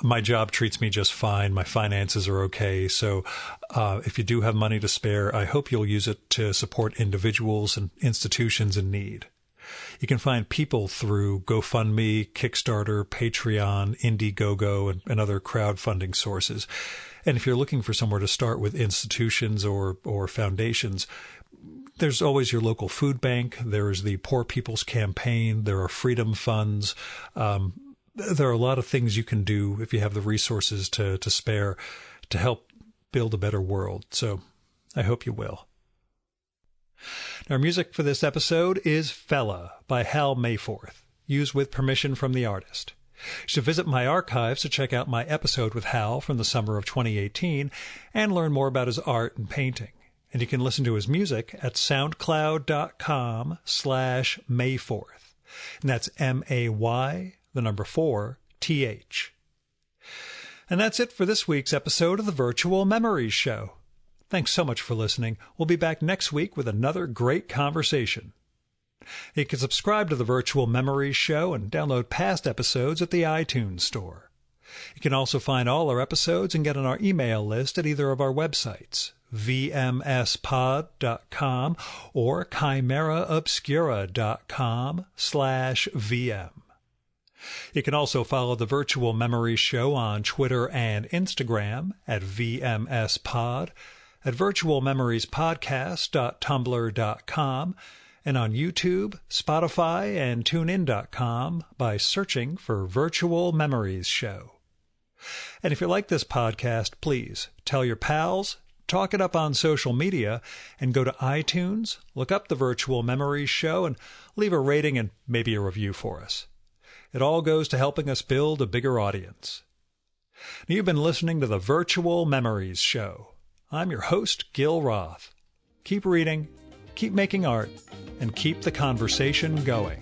A: my job treats me just fine. My finances are okay. So if you do have money to spare, I hope you'll use it to support individuals and institutions in need. You can find people through GoFundMe, Kickstarter, Patreon, Indiegogo, and other crowdfunding sources. And if you're looking for somewhere to start with institutions or foundations, there's always your local food bank. There is the Poor People's Campaign. There are freedom funds. There are a lot of things you can do if you have the resources to spare to help build a better world. So I hope you will. Our music for this episode is Fella by Hal Mayforth, used with permission from the artist. You should visit my archives to check out my episode with Hal from the summer of 2018 and learn more about his art and painting. And you can listen to his music at soundcloud.com/Mayforth. And that's MAY4TH. And that's it for this week's episode of the Virtual Memories Show. Thanks so much for listening. We'll be back next week with another great conversation. You can subscribe to the Virtual Memories Show and download past episodes at the iTunes Store. You can also find all our episodes and get on our email list at either of our websites, vmspod.com or chimeraobscura.com/VM. You can also follow the Virtual Memories Show on Twitter and Instagram at vmspod, at virtualmemoriespodcast.tumblr.com, and on YouTube, Spotify, and TuneIn.com by searching for Virtual Memories Show. And if you like this podcast, please tell your pals, talk it up on social media, and go to iTunes, look up the Virtual Memories Show, and leave a rating and maybe a review for us. It all goes to helping us build a bigger audience. Now, you've been listening to the Virtual Memories Show. I'm your host, Gil Roth. Keep reading, keep making art, and keep the conversation going.